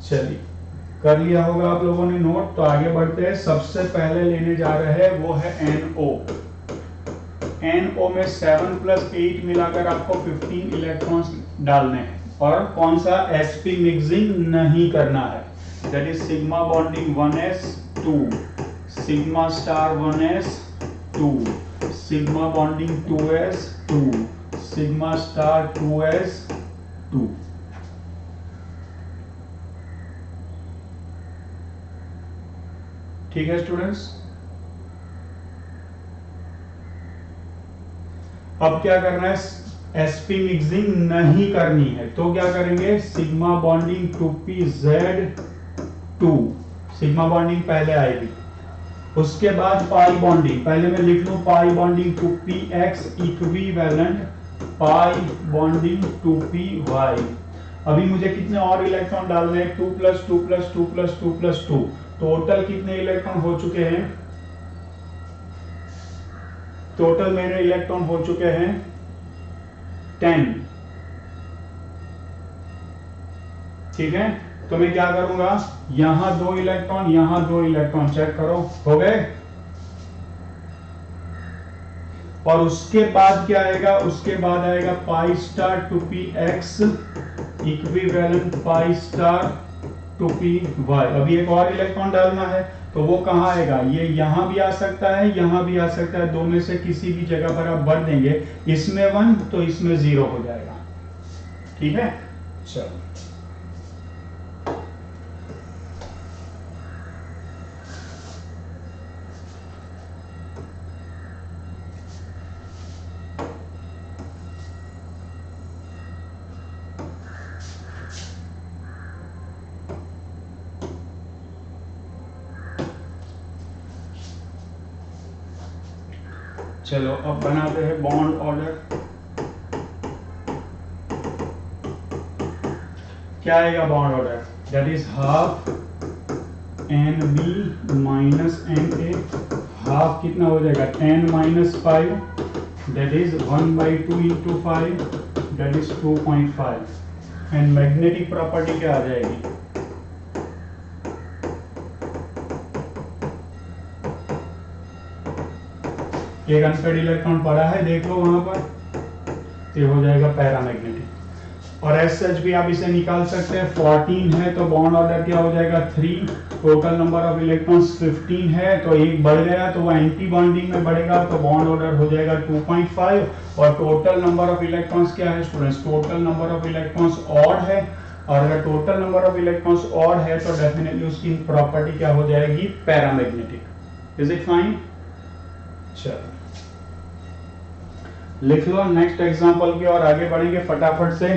चलिए कर लिया होगा आप लोगों ने नोट। तो आगे बढ़ते हैं। सबसे पहले लेने जा रहे हैं वो है NO। NO में 7 प्लस 8 मिलाकर आपको 15 इलेक्ट्रॉन्स डालने हैं। और कौन सा? sp मिक्सिंग नहीं करना है। That is sigma bonding 1s 2, sigma star 1s 2, sigma bonding 2s 2, sigma star 2s 2। ठीक है स्टूडेंट्स? अब क्या करना है? sp मिक्सिंग नहीं करनी है तो क्या करेंगे? Sigma bonding 2pz2, sigma bonding पहले आएगी। उसके बाद पाई बॉन्डिंग, पहले मैं लिख लूं पाई bonding 2px equivalent pi bonding 2py। अभी मुझे कितने और इलेक्ट्रॉन डालने हैं? 2 plus 2 plus 2 plus 2 plus 2। Total कितने इलेक्ट्रॉन हो चुके हैं? टोटल मेरे इलेक्ट्रॉन हो चुके हैं 10। ठीक है, तो मैं क्या करूंगा? यहां 2 इलेक्ट्रॉन, यहां 2 इलेक्ट्रॉन, चेक करो हो गए। और उसके बाद क्या आएगा? उसके बाद आएगा पाई स्टार 2px इक्विवेलेंट पाई स्टार 2py। अभी एक और इलेक्ट्रॉन डालना है तो वो कहां आएगा? ये यहां भी आ सकता है, यहां भी आ सकता है। दो में से किसी भी जगह पर आप भर देंगे, इसमें 1 तो इसमें 0 हो जाएगा। ठीक है, चलो चलो अब बनाते हैं बॉन्ड ऑर्डर। क्या आएगा bond order? That is half N B minus N A. Half कितना हो जाएगा? 10 minus 5, that is 1/2 into 5, that is 2.5। And magnetic property क्या आ जाएगी? एक अनपेड इलेक्ट्रॉन पड़ा है, देख लो वहां पर, ये हो जाएगा पैरामैग्नेटिक। और एज सच भी आप इसे निकाल सकते हैं। 14 है तो बॉन्ड ऑर्डर क्या हो जाएगा? 3। टोटल नंबर ऑफ इलेक्ट्रॉन्स 15 है तो एक बढ़ गया तो वो एंटी बॉन्डिंग में बढ़ेगा तो बॉन्ड ऑर्डर हो जाएगा 2.5। और टोटल नंबर ऑफ इलेक्ट्रॉन्स क्या है students? Total number of electrons odd है, और अगर total number of electrons odd है तो डेफिनेटली उसकी प्रॉपर्टी क्या हो जाएगी? पैरामैग्नेटिक। Is it fine? चलो लिख लो नेक्स्ट एग्जांपल की और आगे बढ़ेंगे फटाफट से।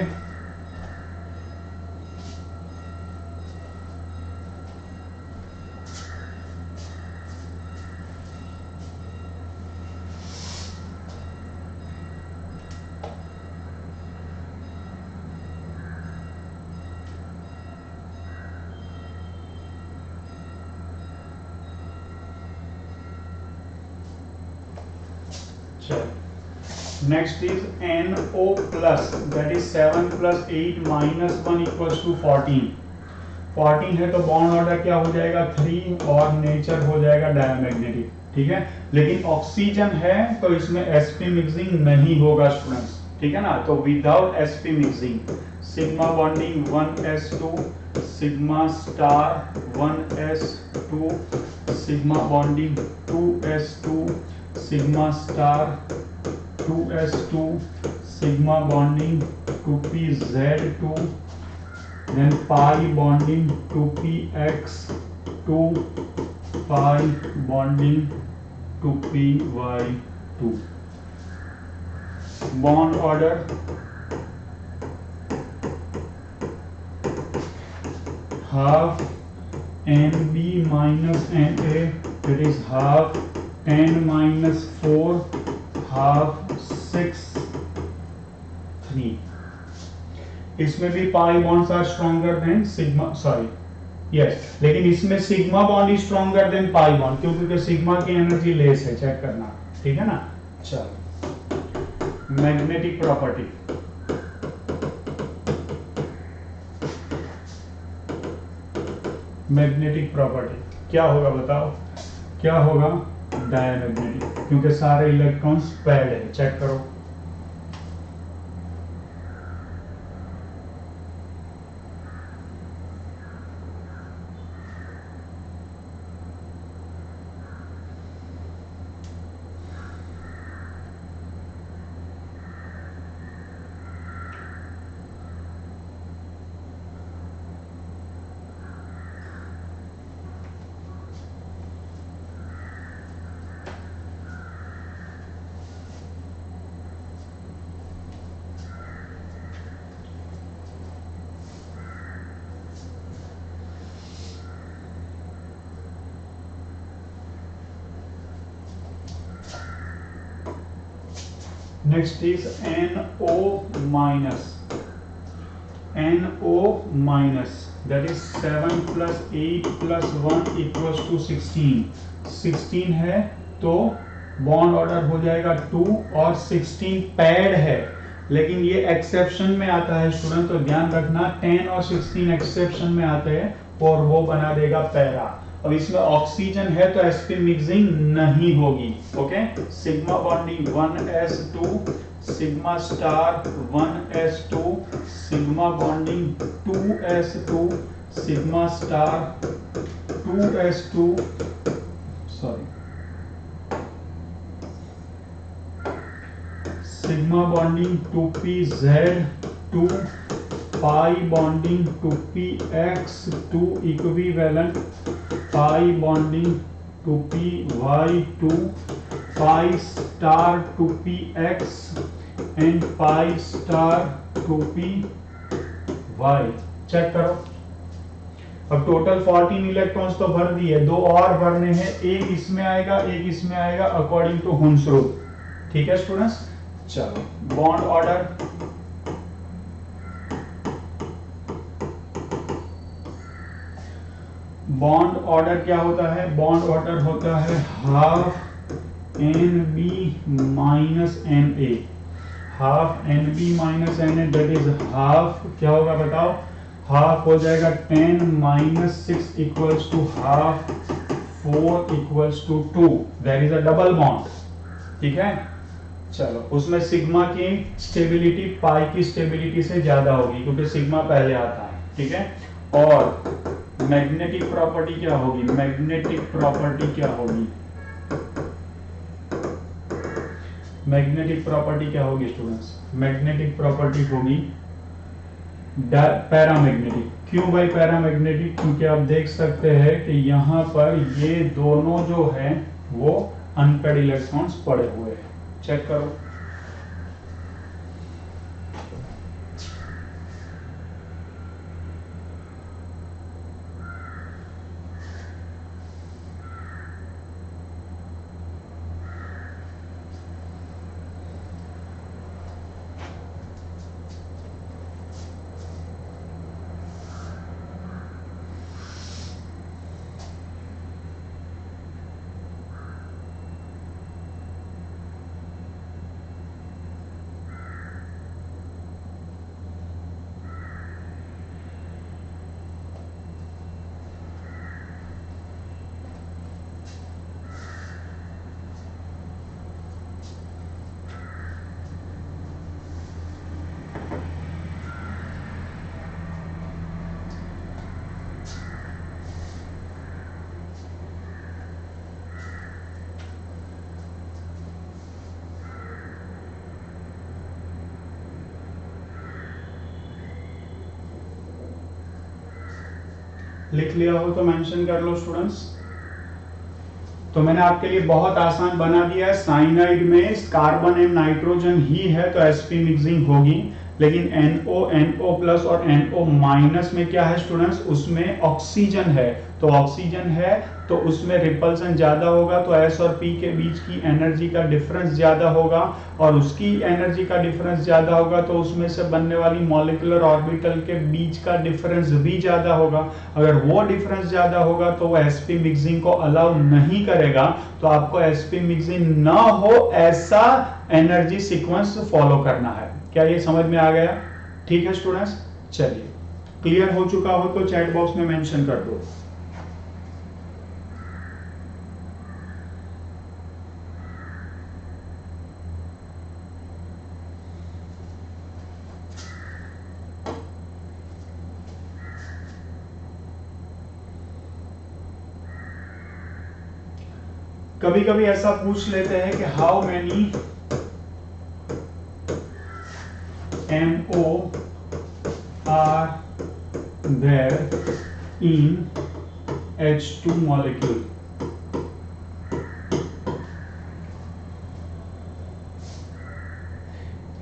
Next is NO plus, that is 7 plus 8 minus 1 equals to 14। 14 है तो बॉन्ड ऑर्डर क्या हो जाएगा? 3 और नेचर हो जाएगा डायमैग्नेटिक। ठीक है, लेकिन ऑक्सीजन है तो इसमें sp मिक्सिंग नहीं होगा स्टूडेंट्स। ठीक है ना, तो without sp mixing sigma bonding 1s2, sigma star 1s2, sigma bonding 2s2, sigma star 2s2, sigma bonding 2pz2, then pi bonding 2px2, pi bonding 2py2। bond order half Nb minus Na, that is half 10 minus 4, half 6 3। इसमें भी pi bonds are stronger than sigma, sorry yes, लेकिन इसमें sigma bond is stronger than pi bond, क्योंकि sigma की energy less है, check करना। ठीक है ना। चलो मैग्नेटिक प्रॉपर्टी, मैग्नेटिक प्रॉपर्टी क्या होगा बताओ? क्या होगा? डायमैग्नेटिक, क्योंकि सारे इलेक्ट्रॉन्स पैड है। चेक करो, next is NO minus, NO minus, that is 7 plus 8 plus 1 equals to 16। 16 है तो बॉन्ड ऑर्डर हो जाएगा 2, और 16 पैड है, लेकिन ये एक्सेप्शन में आता है स्टूडेंट, तो ध्यान रखना 10 और 16 एक्सेप्शन में आते हैं और वो बना देगा पैरा। अब इसमें ऑक्सीजन है तो sp मिक्सिंग नहीं होगी। Okay, sigma bonding 1s2, sigma star 1s2, sigma bonding 2s2, sigma star 2s2, sorry sigma bonding 2pz2, pi bonding 2px2 equivalent, pi bonding 2py2, pi star 2px and pi star 2py। Check करो, अब total 14 electrons तो भर दिए, 2 और भरने हैं, एक इसमें आएगा एक इसमें आएगा अकॉर्डिंग टू हुन्स रूल। ठीक है स्टूडेंट्स, चलो बॉन्ड ऑर्डर, बॉन्ड ऑर्डर क्या होता है? बॉन्ड ऑर्डर होता है half NB minus NA, half NB minus NA, that is half, क्या होगा बताओ? हाफ हो जाएगा 10 minus 6 equals to half, 4 equals to 2, that is a double bond, ठीक है। चलो उसमें सिग्मा की स्टेबिलिटी पाई की स्टेबिलिटी से ज्यादा होगी क्योंकि सिग्मा पहले आता है, ठीक है। और मैग्नेटिक प्रॉपर्टी क्या होगी? मैग्नेटिक प्रॉपर्टी क्या होगी? मैग्नेटिक प्रॉपर्टी क्या होगी स्टूडेंट्स? मैग्नेटिक प्रॉपर्टी होगी पैरामैग्नेटिक। क्यों भाई पैरामैग्नेटिक? क्योंकि आप देख सकते हैं कि यहाँ पर ये दोनों जो है वो अनपेड इलेक्ट्रॉन्स पड़े हुए हैं, चेक करो। लिख लिया हो तो मेंशन कर लो स्टूडेंट्स। तो मैंने आपके लिए बहुत आसान बना दिया है। साइनाइड में कार्बन एंड नाइट्रोजन ही है तो sp मिक्सिंग होगी, लेकिन NO, NO प्लस और NO माइनस में क्या है स्टूडेंट्स? उसमें ऑक्सीजन है, तो ऑक्सीजन है तो उसमें रिपल्सन ज्यादा होगा, तो S और P के बीच की एनर्जी का डिफरेंस ज्यादा होगा, और उसकी एनर्जी का डिफरेंस ज्यादा होगा तो उसमें से बनने वाली मॉलिक्यूलर ऑर्बिटल के बीच का डिफरेंस भी ज्यादा होगा। अगर वो डिफरेंस ज्यादा होगा तो वो sp मिक्सिंग को अलाउ नहीं करेगा, तो आपको sp मिक्सिंग ना हो ऐसा एनर्जी सीक्वेंस फॉलो करना है। क्या ये समझ में आ गया? ठीक है स्टूडेंट्स, चलिए क्लियर हो चुका हो तो चैट बॉक्स में मेंशन कर दो। कभी कभी ऐसा पूछ लेते हैं कि how many MO are there in H2 molecule?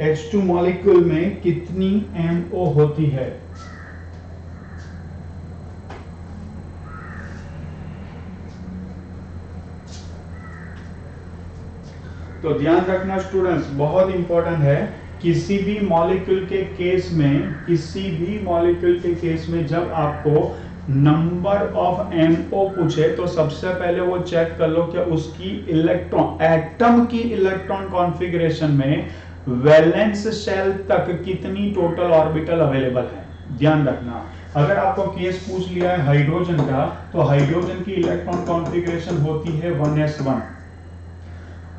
H2 molecule में कितनी MO होती है? तो ध्यान रखना स्टूडेंट्स, बहुत इंपॉर्टेंट है। किसी भी मॉलिक्यूल के केस में, किसी भी मॉलिक्यूल के केस में जब आपको नंबर ऑफ MO पूछे तो सबसे पहले वो चेक कर लो कि उसकी इलेक्ट्रॉन, एटम की इलेक्ट्रॉन कॉन्फ़िगरेशन में वैलेंस शेल तक कितनी टोटल ऑर्बिटल अवेलेबल है। ध्यान रखना, अगर आपको केस पूछ लिया है हाइड्रोजन का, तो हाइड्रोजन की इलेक्ट्रॉन कॉन्फ़िगरेशन होती है 1s1,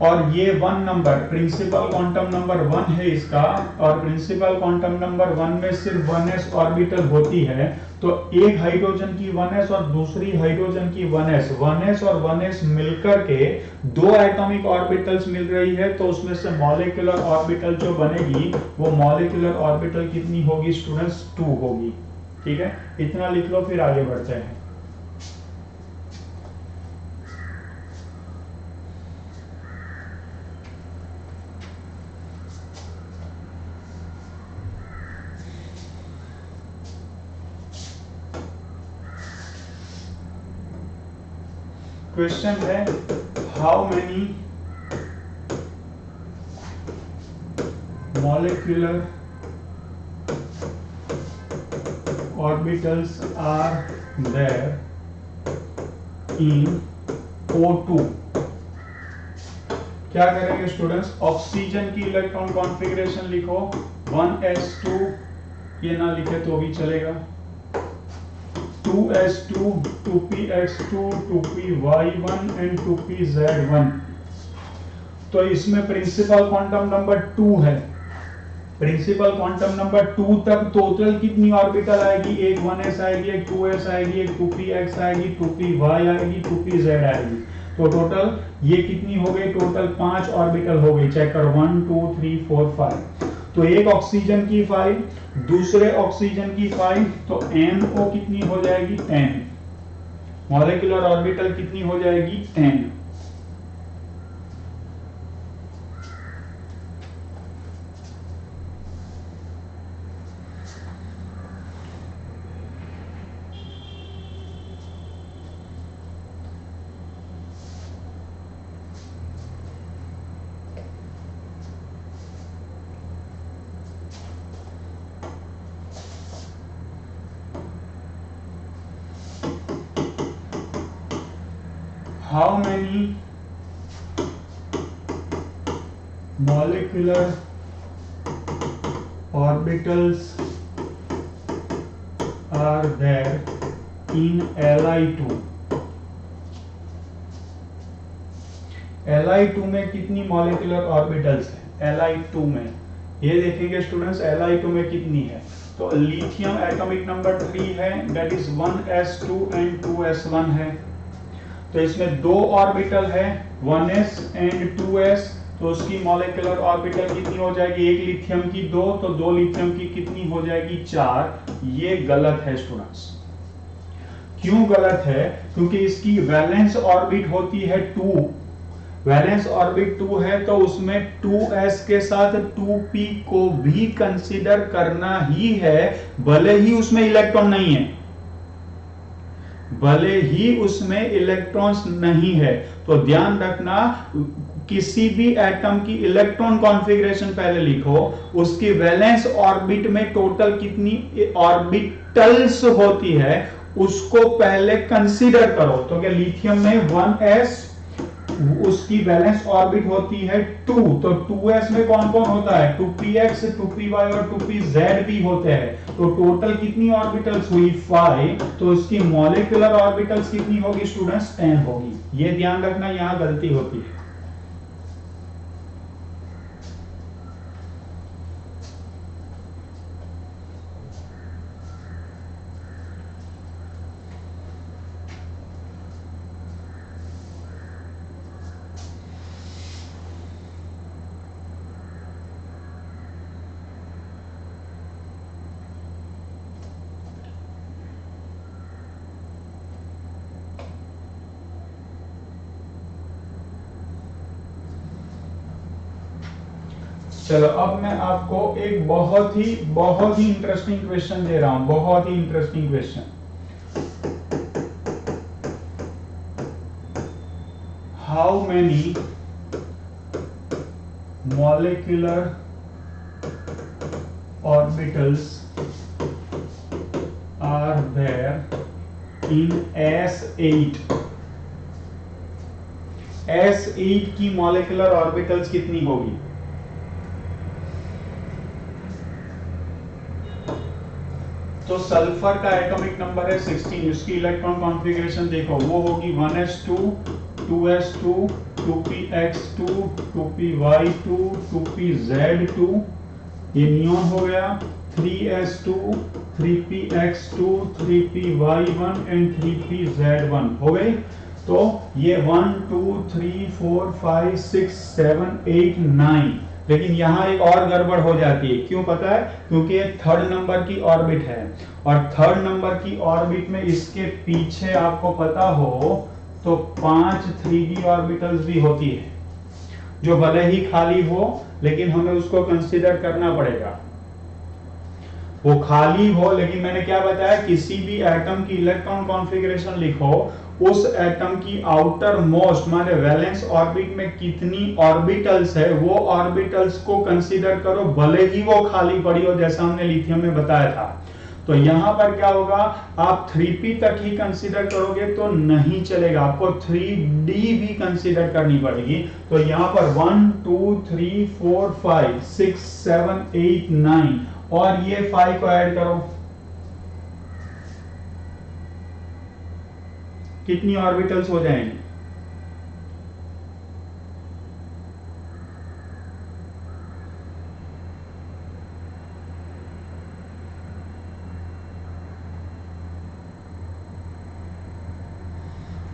और ये 1 नंबर प्रिंसिपल क्वांटम नंबर 1 है इसका, और प्रिंसिपल क्वांटम नंबर 1 में सिर्फ 1s ऑर्बिटल होती है। तो एक हाइड्रोजन की 1s और दूसरी हाइड्रोजन की 1s, 1s और 1s मिलकर के 2 एटॉमिक ऑर्बिटल्स मिल रही है, तो उसमें से मॉलिक्यूलर ऑर्बिटल जो बनेगी वो मॉलिक्यूलर ऑर्बिटल कितनी होगी स्टूडेंट्स? 2 होगी। ठीक है, इतना लिख लो, फिर आगे बढ़ते हैं। क्वेश्चन है how many molecular orbitals are there in O2. क्या करेंगे स्टूडेंट्स, ऑक्सीजन की इलेक्ट्रॉन कॉन्फ़िगरेशन लिखो 1s2, ये ना लिखे तो भी चलेगा, 2s2, 2px2, 2py1 and 2pz1। तो इसमें प्रिंसिपल क्वांटम नंबर 2 है। प्रिंसिपल क्वांटम नंबर 2 तक टोटल कितनी ऑर्बिटल आएगी? एक 1s आएगी, एक 2s आएगी, एक 2px आएगी, 2py आएगी, 2pz आएगी। तो टोटल ये कितनी हो गई? टोटल 5 ऑर्बिटल हो गई। चेक करो 1 2 3 4 5। तो एक ऑक्सीजन की 5, दूसरे ऑक्सीजन की 5, तो NO कितनी हो जाएगी? 10। मॉलिक्यूलर ऑर्बिटल कितनी हो जाएगी? 10। How many molecular orbitals are there in Li2? Li2 में कितनी molecular orbitals है? Li2 में ये देखेंगे स्टूडेंट्स, Li2 में कितनी है? तो लिथियम एटॉमिक नंबर 3 है, that is 1s2 and 2s1 है। तो इसमें 2 ऑर्बिटल है, 1s एंड 2s, तो उसकी मॉलिक्यूलर ऑर्बिटल कितनी हो जाएगी? एक लिथियम की 2, तो 2 लिथियम की कितनी हो जाएगी? 4। ये गलत है स्टूडेंट्स। क्यों गलत है? क्योंकि इसकी वैलेंस ऑर्बिट होती है 2। वैलेंस ऑर्बिट 2 है, तो उसमें 2s के साथ 2p को भी कंसीडर करना ही है, भले ही उसमें इलेक्ट्रॉन नहीं है, भले ही उसमें इलेक्ट्रॉन्स नहीं है। तो ध्यान रखना, किसी भी एटम की इलेक्ट्रॉन कॉन्फ़िगरेशन पहले लिखो, उसकी वैलेंस ऑर्बिट में टोटल कितनी ऑर्बिटल्स होती है उसको पहले कंसीडर करो। तो क्या लिथियम में 1s, उसकी वैलेंस ऑर्बिट होती है 2, तो 2s में कौन कौन होता है? 2px, 2py और 2pz भी होते हैं। तो टोटल कितनी ऑर्बिटल्स हुई? 5। तो उसकी मॉलिक्यूलर ऑर्बिटल्स कितनी होगी स्टूडेंट्स? 10 होगी। ये ध्यान रखना, यहां गलती होती है। चलो अब मैं आपको एक बहुत ही इंटरेस्टिंग क्वेश्चन दे रहा हूं, बहुत ही interesting question. How many molecular orbitals are there in S8? S8 की मॉलिक्यूलर ऑर्बिटल्स कितनी होगी? तो सल्फर का एटॉमिक नंबर है 16, उसकी इलेक्ट्रॉन कॉन्फ़िगरेशन देखो, वो होगी 1s2, 2s2, 2px2, 2py2, 2pz2, ये नियॉन हो गया, 3s2, 3px2, 3py1 and 3pz1 हो गई। तो ये 1 2 3 4 5 6 7 8 9, लेकिन यहां एक और गड़बड़ हो जाती है। क्यों पता है? क्योंकि ये 3rd नंबर की ऑर्बिट है, और 3rd नंबर की ऑर्बिट में इसके पीछे आपको पता हो तो 5 3d ऑर्बिटल्स भी होती है, जो भले ही खाली हो लेकिन हमें उसको कंसीडर करना पड़ेगा। वो खाली हो, लेकिन मैंने क्या बताया, किसी भी एटम की इलेक्ट्रॉन कॉन्फ़िगरेशन लिखो, उस एटम की आउटर मोस्ट माने वैलेंस ऑर्बिट में कितनी ऑर्बिटल्स है, वो ऑर्बिटल्स को कंसीडर करो, भले ही वो खाली पड़ी हो, जैसा हमने लिथियम में बताया था। तो यहां पर क्या होगा, आप 3p तक ही कंसीडर करोगे तो नहीं चलेगा, आपको 3d भी कंसीडर करनी पड़ेगी। तो यहां पर 1 2 3 4 5 6 7 8 9 और ये 5 को ऐड करो, कितनी ऑर्बिटल्स हो जाएंगी?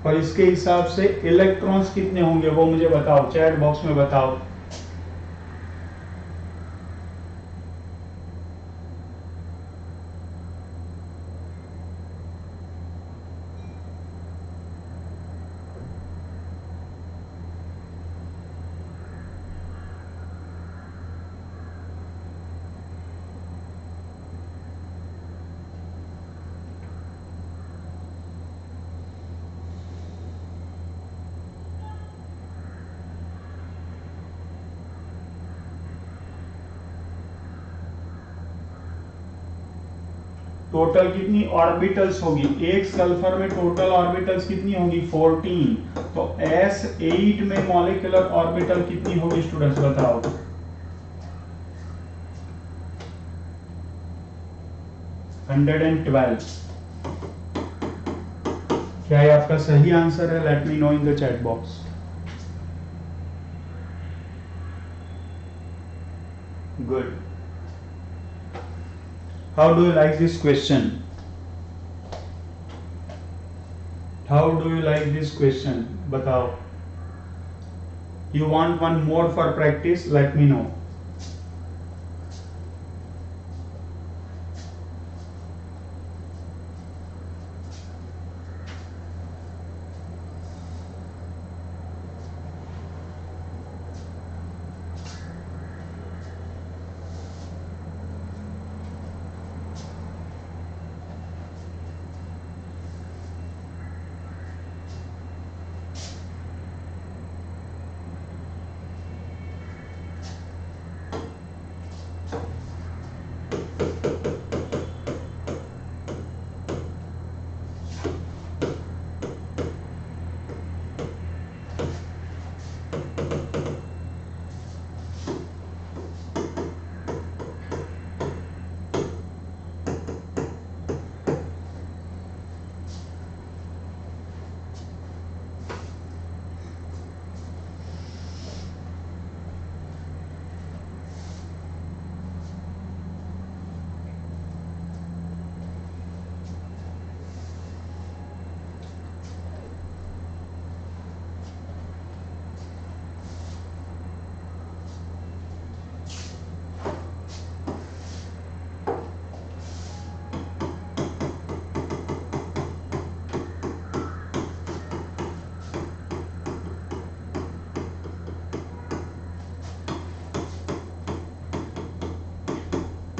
और इसके हिसाब से इलेक्ट्रॉन्स कितने होंगे वो मुझे बताओ, चैट बॉक्स में बताओ। टोटल कितनी ऑर्बिटल्स होगी? एक सल्फर में टोटल ऑर्बिटल्स कितनी होगी? 14। तो S8 में मॉलिक्यूलर ऑर्बिटल कितनी होगी स्टूडेंट्स बताओ? (112). क्या ये आपका सही आंसर है? Late me know in the chat box. Good. How do you like this question? How do you like this question? बताओ। You want one more for practice? Let me know.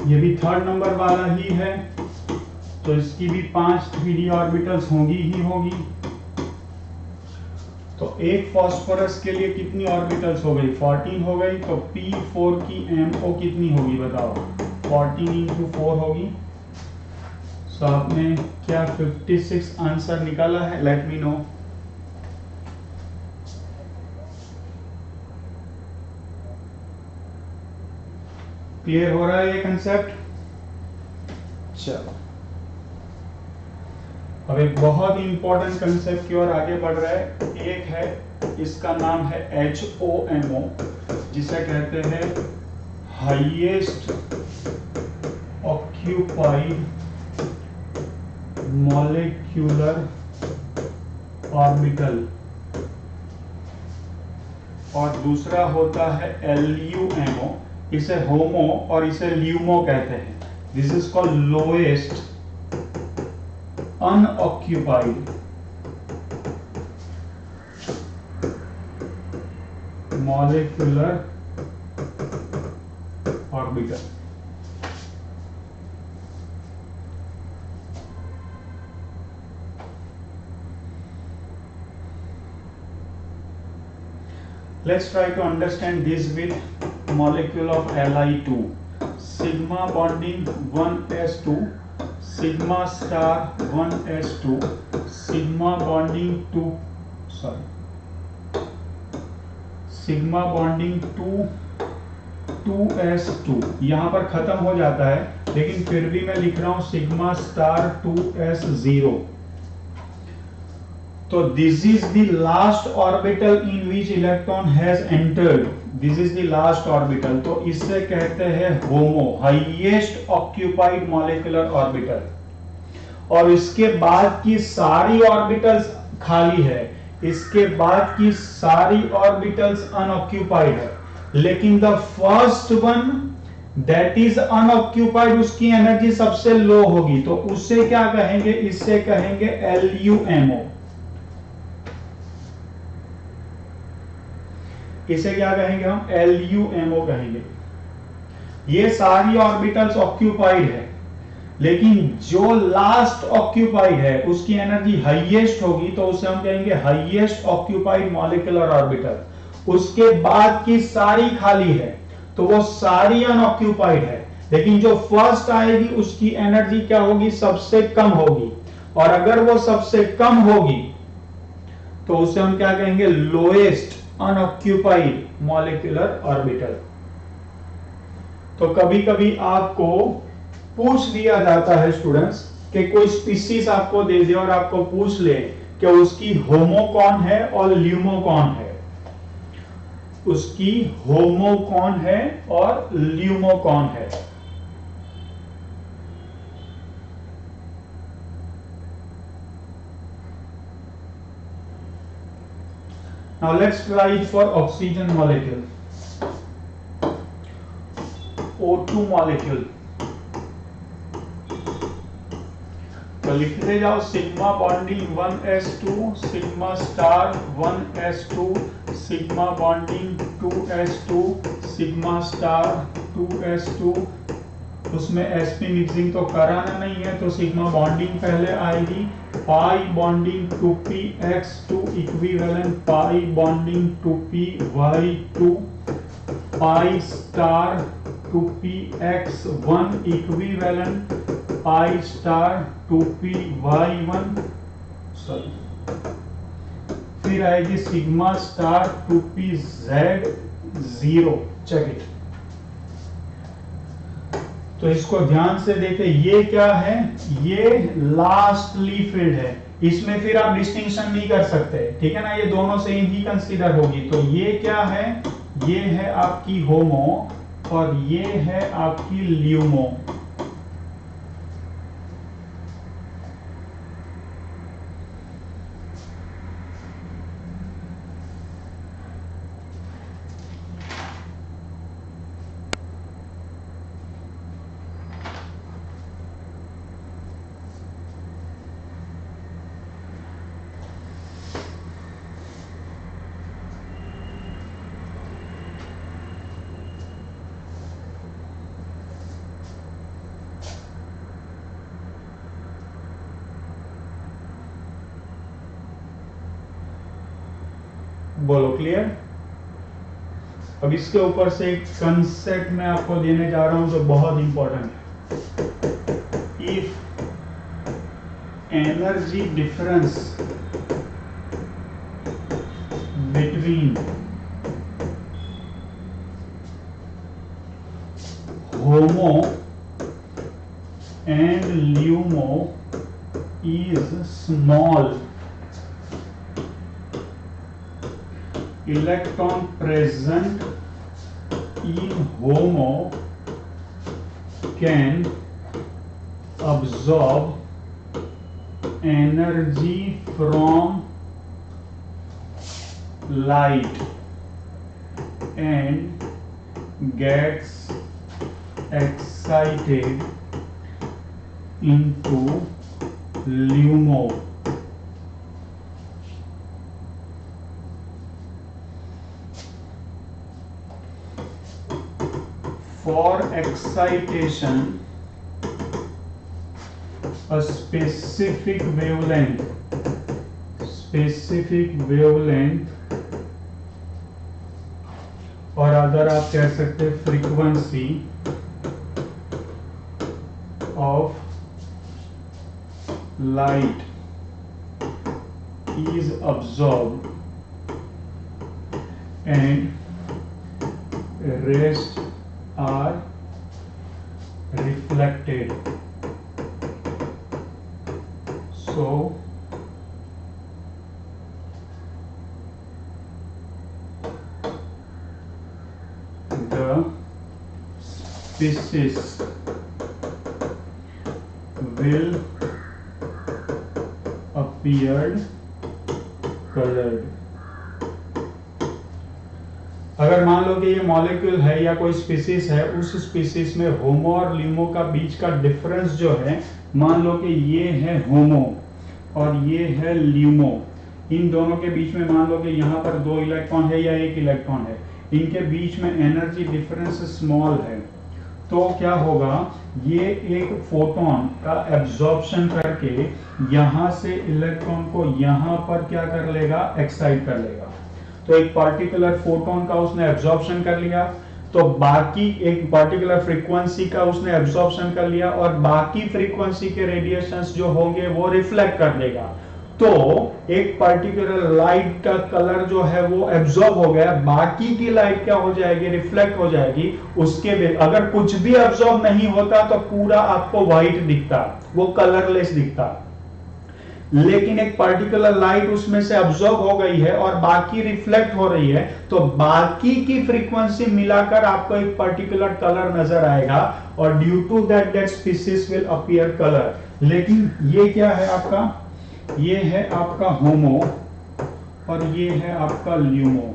ये भी third number वाला ही है, तो इसकी भी 5 3d orbitals होंगी ही होगी। तो एक फास्फोरस के लिए कितनी ऑर्बिटल्स हो गई? 14 हो गई। तो P4 की MO कितनी होगी बताओ? 14 इंटू 4 होगी। सो आपने क्या 56 आंसर निकाला है? Late me no. क्लियर हो रहा है ये कंसेप्ट? चलो, अब एक बहुत ही इंपॉर्टेंट कंसेप्ट की ओर आगे बढ़ रहा है। एक है, इसका नाम है HOMO, जिसे कहते हैं हाईएस्ट ऑक्यूपाइड मॉलिक्यूलर ऑर्बिटल, और दूसरा होता है LUMO, इसे होमो और इसे ल्यूमो कहते हैं। This is called lowest unoccupied molecular orbital. Let's try to understand this with molecule of Li2. Sigma bonding 1s2, sigma star 1s2, sigma bonding 2, sigma bonding 2s2. यहाँ पर खत्म हो जाता है, लेकिन फिर भी मैं लिख रहा हूं सिग्मा स्टार 2s0. तो this is the last orbital in which electron has entered. This is the last orbital. तो इससे कहते हैं होमो, हाईएस्ट ऑक्यूपाइड मॉलिक्यूलर ऑर्बिटल. और इसके बाद की सारी ऑर्बिटल्स खाली है, इसके बाद की सारी ऑर्बिटल्स अनऑक्यूपाइड है. लेकिन the first one that is unoccupied, उसकी एनर्जी सबसे लो होगी. तो उससे क्या कहेंगे? इससे कहेंगे LUMO. इसे क्या कहेंगे हम? LUMO कहेंगे. ये सारी ऑर्बिटल्स ऑक्यूपाइड है, लेकिन जो लास्ट ऑक्यूपाइड है उसकी एनर्जी हाईएस्ट होगी, तो उसे हम कहेंगे हाईएस्ट ऑक्यूपाइड मॉलिक्यूलर ऑर्बिटल. उसके बाद की सारी खाली है, तो वो सारी अनऑक्यूपाइड है. लेकिन जो फर्स्ट आएगी उसकी एनर्जी क्या होगी? सबसे कम होगी. और अगर वो सबसे कम होगी तो उसे हम क्या कहेंगे? Lowest unoccupied molecular orbital. तो कभी कभी आपको पूछ दिया जाता है स्टूडेंट्स कि कोई स्पीसीज आपको दे दे और आपको पूछ ले कि उसकी होमो कौन है और ल्यूमो कौन है. उसकी होमो कौन है और ल्यूमो कौन है. Now let's try it for oxygen molecule. O2 molecule. तो लिखते जाओ sigma bonding 1s2, sigma star 1s2, sigma bonding 2s2, sigma star 2s2. उसमें sp मिक्सिंग तो कराना नहीं है, तो सिग्मा बॉन्डिंग पहले आएगी. पाई bonding 2px2 equivalent pi bonding 2py2, pi star 2px1 equivalent pi star 2py1. Sorry, फिर आएगी sigma star 2pz0. Check it. तो इसको ध्यान से देखें. ये क्या है? ये लास्टली फिल्ड है. इसमें फिर आप डिस्टिंक्शन नहीं कर सकते, ठीक है ना. ये दोनों सेम ही कंसीडर होगी. तो ये क्या है? ये है आपकी होमो और ये है आपकी ल्यूमो. बोलो क्लियर. अब इसके ऊपर से एक कंसेप्ट मैं आपको देने जा रहा हूं जो बहुत इंपॉर्टेंट है. If energy difference between homo and LUMO is small, electron present in homo can absorb energy from light and gets excited into LUMO. For excitation, a specific wavelength कह सकते हैं frequency of light is absorbed and rest are reflected. So the species will appear colored. अगर मान लो कि ये molecule है या कोई स्पीसीज है, उस स्पीसीज में होमो और ल्यूमो का बीच का डिफरेंस जो है, मान लो कि ये है होमो और ये है ल्यूमो, इन दोनों के बीच में मान लो कि यहाँ पर 2 इलेक्ट्रॉन है या 1 इलेक्ट्रॉन है, इनके बीच में एनर्जी डिफरेंस स्मॉल है, तो क्या होगा, ये एक फोटोन का एब्जॉर्प्शन करके यहां से इलेक्ट्रॉन को यहां पर क्या कर लेगा, एक्साइट कर लेगा। तो एक पर्टिकुलर फोटोन का उसने एब्जॉर्प्शन कर लिया, तो बाकी एक पर्टिकुलर फ्रीक्वेंसी का उसने एब्जॉर्प्शन कर लिया और बाकी फ्रीक्वेंसी के रेडिएशंस जो होंगे वो रिफ्लेक्ट कर देगा। तो एक पर्टिकुलर लाइट का कलर जो है वो एब्जॉर्ब हो गया, बाकी की लाइट क्या हो जाएगी, रिफ्लेक्ट हो जाएगी। उसके अगर कुछ भी एब्जॉर्ब नहीं होता तो पूरा आपको व्हाइट दिखता, वो कलरलेस दिखता, लेकिन एक पर्टिकुलर लाइट उसमें से एब्जॉर्ब हो गई है और बाकी रिफ्लेक्ट हो रही है, तो बाकी की फ्रीक्वेंसी मिलाकर आपको एक पर्टिकुलर कलर नजर आएगा और due to that species will appear colour. लेकिन ये क्या है आपका, ये है आपका होमो और ये है आपका ल्यूमो,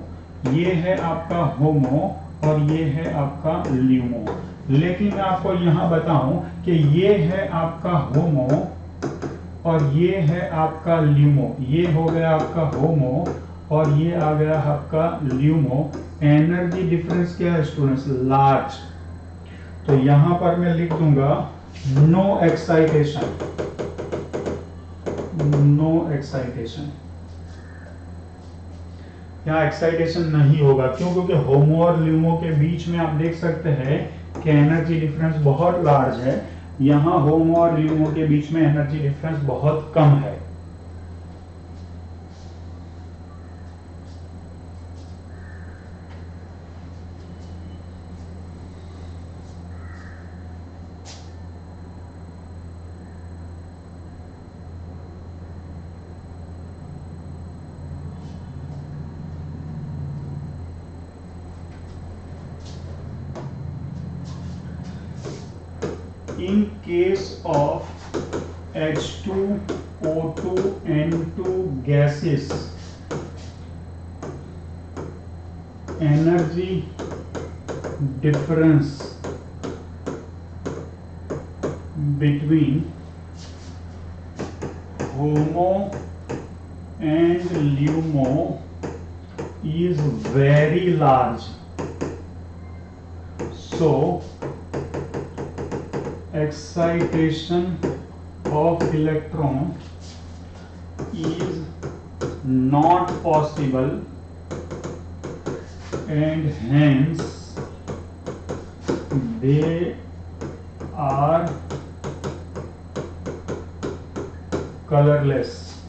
ये है आपका होमो और ये है आपका ल्यूमो। लेकिन मैं आपको यहां बताऊं कि ये है आपका होमो और ये है आपका ल्यूमो, ये हो गया आपका होमो और ये आ गया आपका ल्यूमो। एनर्जी डिफरेंस क्या है स्टूडेंट्स, लार्ज। तो यहां पर मैं लिख दूंगा नो एक्साइटेशन, नो एक्साइटेशन, यहाँ एक्साइटेशन नहीं होगा। क्यों? क्योंकि होमो और ल्यूमो के बीच में आप देख सकते हैं कि एनर्जी डिफरेंस बहुत लार्ज है, यहाँ होमो और ल्यूमो के बीच में एनर्जी डिफरेंस बहुत कम है। In case of H2O2 N2 gases, energy difference between HOMO and LUMO is very large. So excitation of electron is not possible and hence they are colorless.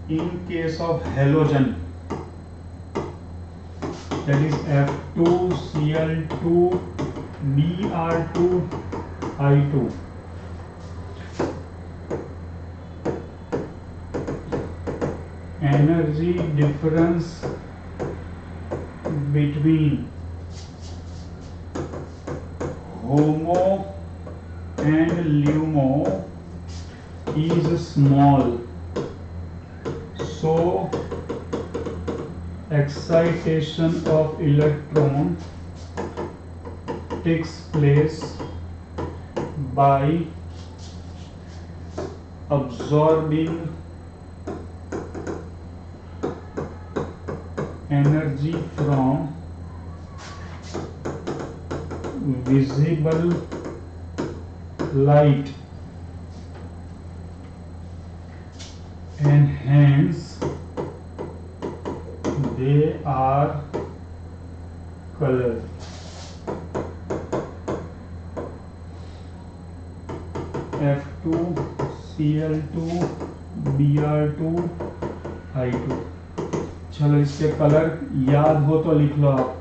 In case of halogen, that is F2Cl2 Br2I2, energy difference between HOMO and LUMO is small, so excitation of electron takes place by absorbing energy from visible light and hence they are color. F2 Cl2 Br2 I2। चलो इसके colour याद हो तो लिख लो आप।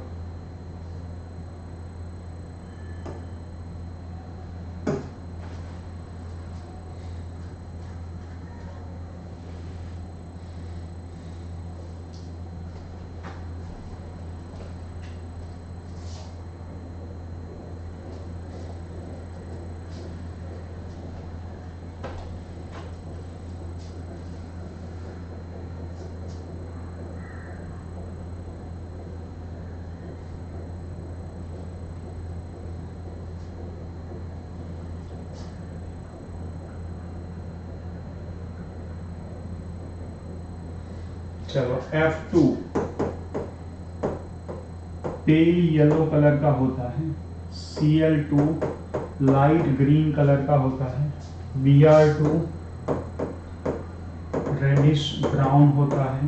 चलो F2 पे yellow colour का होता है, Cl2 लाइट ग्रीन कलर का होता है, Br2 रेडिश ब्राउन होता है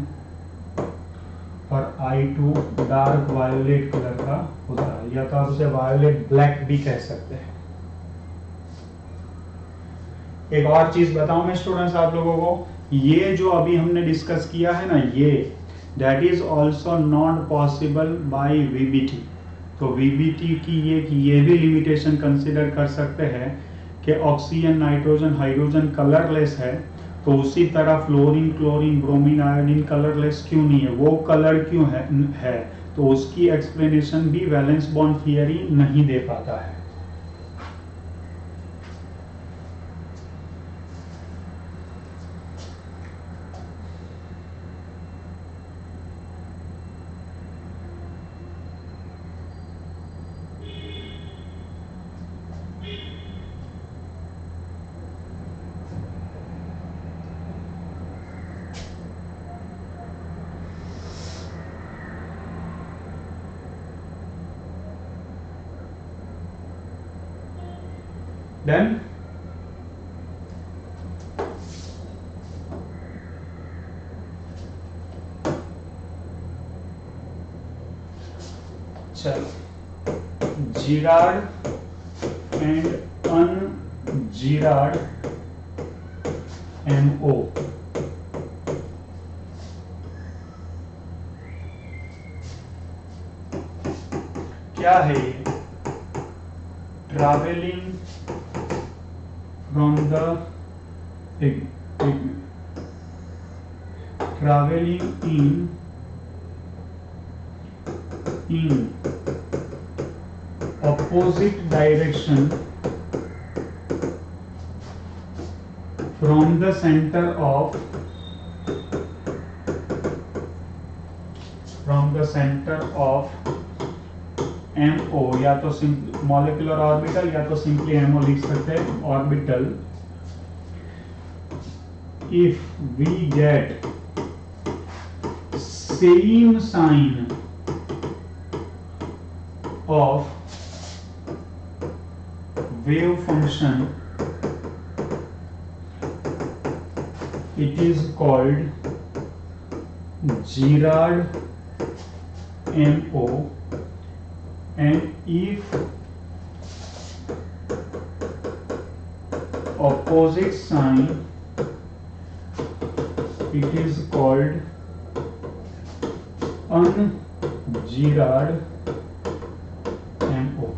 और I2 डार्क वायोलेट कलर का होता है, या तो आप उसे वायोलेट ब्लैक भी कह सकते हैं। एक और चीज बताऊं मैं स्टूडेंट्स आप लोगों को, ये जो अभी हमने डिस्कस किया है ना, ये that is also not possible by VBT. तो वीबीटी की ये भी लिमिटेशन कंसिडर कर सकते हैं कि ऑक्सीजन नाइट्रोजन हाइड्रोजन कलरलेस है, तो उसी तरह fluorine chlorine bromine iodine colourless क्यों नहीं है, वो कलर क्यों है तो उसकी एक्सप्लेनेशन भी वैलेंस बॉन्ड थियरी नहीं दे पाता है। Then चलो Girard and un-Girard MO क्या है ये? Travelling from the traveling in opposite direction from the center of MO, या तो मॉलिक्यूलर ऑर्बिटल या तो सिंपली MO लिख सकते हैं orbital. If we get same sign of wave function, it is called Girard MO, and if opposite sign, it is called un-Girard MO।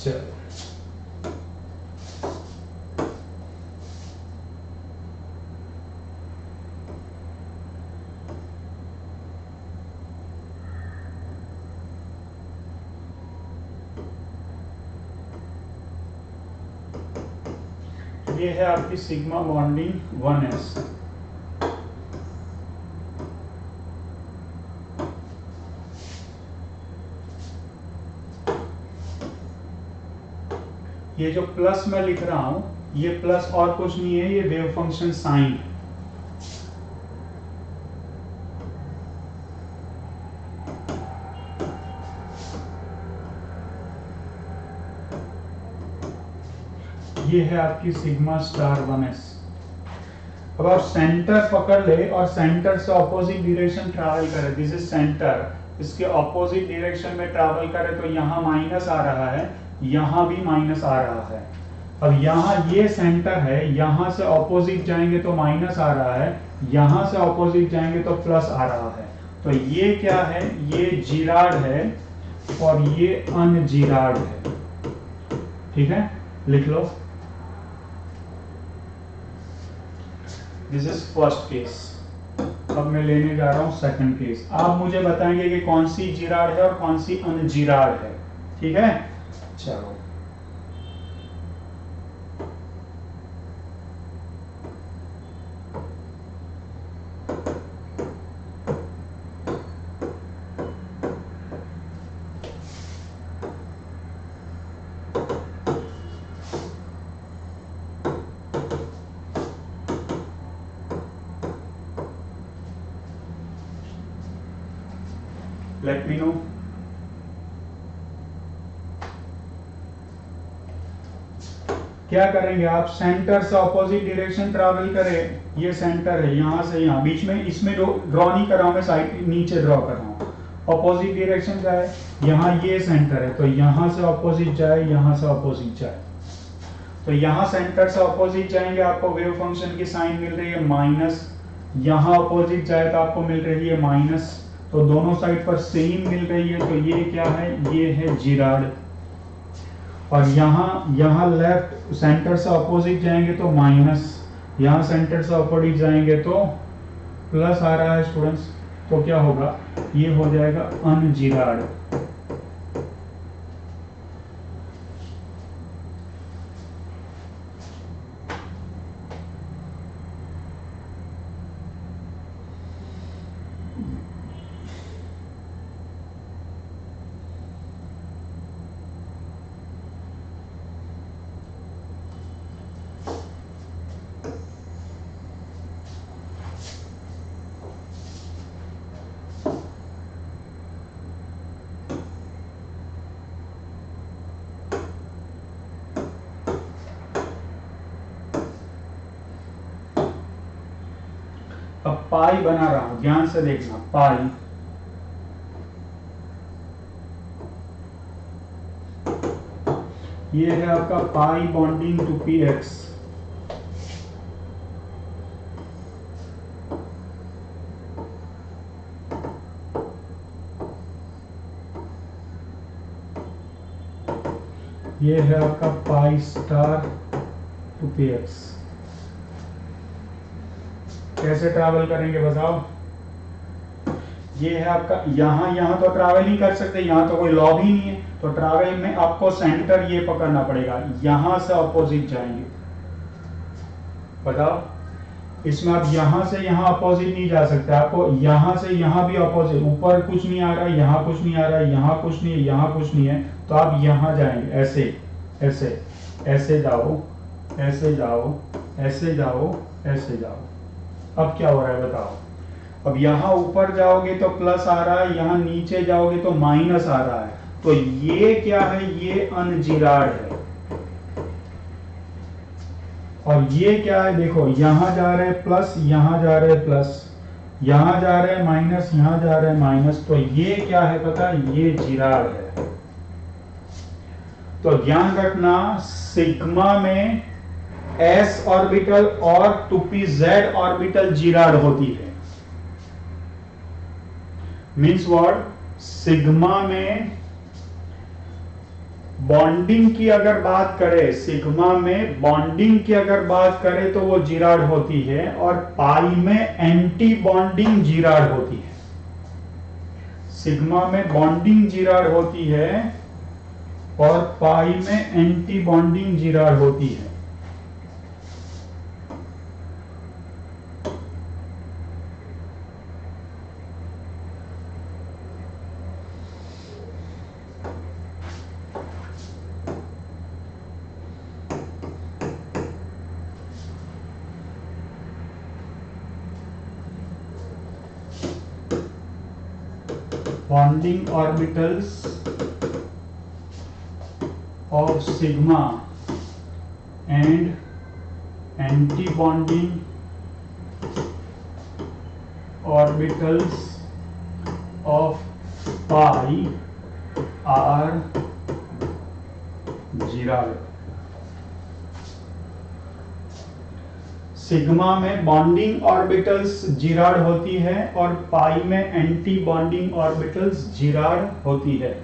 चलो ये है आपकी सिग्मा बॉन्डिंग 1s। ये जो प्लस मैं लिख रहा हूं, ये प्लस और कुछ नहीं है, ये वेव फंक्शन साइन। ये है आपकी सिग्मा स्टार 1s। अब आप सेंटर पकड़ ले और सेंटर से ऑपोजिट डायरेक्शन ट्रैवल करे, दिस इज सेंटर, इसके ऑपोजिट डायरेक्शन में ट्रैवल करे तो यहाँ माइनस आ रहा है, यहाँ भी माइनस आ रहा है। अब यहाँ ये सेंटर है, यहाँ से ऑपोजिट जाएंगे तो माइनस आ रहा है, यहाँ से ऑपोजिट जाएंगे तो प्लस आ रहा है। तो ये क्या है, ये जिराड है और ये अनजिराड है। ठीक है, लिख लो। This is first case. अब मैं लेने जा रहा हूं सेकंड केस। आप मुझे बताएंगे कि कौन सी जिराड है और कौन सी अनजिराड है। ठीक है, चलो। Let me know. क्या करेंगे आप, सेंटर से ऑपोजिट डायरेक्शन ट्रैवल करें, ये सेंटर है, यहां से यहां, बीच में इसमें ड्रॉ नहीं कर रहा हूं मैं, साइड नीचे ड्रॉ कर रहा हूं। ऑपोजिट डायरेक्शन जाए, यहां ये सेंटर है तो यहां से ऑपोजिट जाए, यहां से ऑपोजिट जाए। तो यहां सेंटर से ऑपोजिट जाएंगे, आपको वेव फंक्शन की साइन मिल रही है माइनस, यहां ऑपोजिट जाए तो आपको मिल रही है माइनस, तो दोनों साइड पर सेम मिल रही है। तो ये क्या है, ये है जिराड। और यहाँ लेफ्ट सेंटर से ऑपोजिट जाएंगे तो माइनस, यहाँ सेंटर से ऑपोजिट जाएंगे तो प्लस आ रहा है स्टूडेंट्स। तो क्या होगा, ये हो जाएगा अनजिराड। अब पाई बना रहा हूं, ध्यान से देखना, पाई ये है आपका pi bonding two P X. ये है आपका pi star two P X. कैसे ट्रैवल करेंगे बताओ। ये है आपका, यहां तो ट्रैवल नहीं कर सकते, यहां तो कोई लॉ भी नहीं है, तो ट्रैवल में आपको सेंटर ये पकड़ना पड़ेगा, यहां से ऑपोजिट जाएंगे। बताओ, इसमें आप यहां से यहां अपोजिट नहीं जा सकते, आपको यहां से यहां भी अपोजिट, ऊपर कुछ नहीं आ रहा है, यहां कुछ नहीं आ रहा है, यहां कुछ नहीं है, यहां कुछ नहीं है, तो आप यहां जाएंगे, ऐसे ऐसे ऐसे जाओ, ऐसे जाओ, ऐसे जाओ, ऐसे जाओ। अब क्या हो रहा है बताओ। अब यहां ऊपर जाओगे तो प्लस आ रहा है, यहां नीचे जाओगे तो माइनस आ रहा है, तो ये क्या है, ये अनजिराड है। और ये क्या है, देखो यहां जा रहे हैं प्लस, यहां जा रहे हैं प्लस, यहां जा रहे हैं माइनस, यहां जा रहे हैं माइनस, तो ये क्या है पता है, ये जिराड है। तो ध्यान रखना, सिग्मा में s ऑर्बिटल और 2p z ऑर्बिटल जिराड होती है। मीन्स व्हाट, सिग्मा में बॉन्डिंग की अगर बात करें, सिग्मा में बॉन्डिंग की अगर बात करें तो वो जिराड होती है, और पाई में एंटी बॉन्डिंग जिराड होती है। सिग्मा में बॉन्डिंग जिराड होती है और पाई में एंटी बॉन्डिंग जिराड होती है। bonding orbitals of sigma and anti-bonding orbitals of pi are Girard. Sigma में बॉन्डिंग ऑर्बिटल्स जिराड होती है और पाई में एंटी बॉन्डिंग ऑर्बिटल्स जिराड होती है।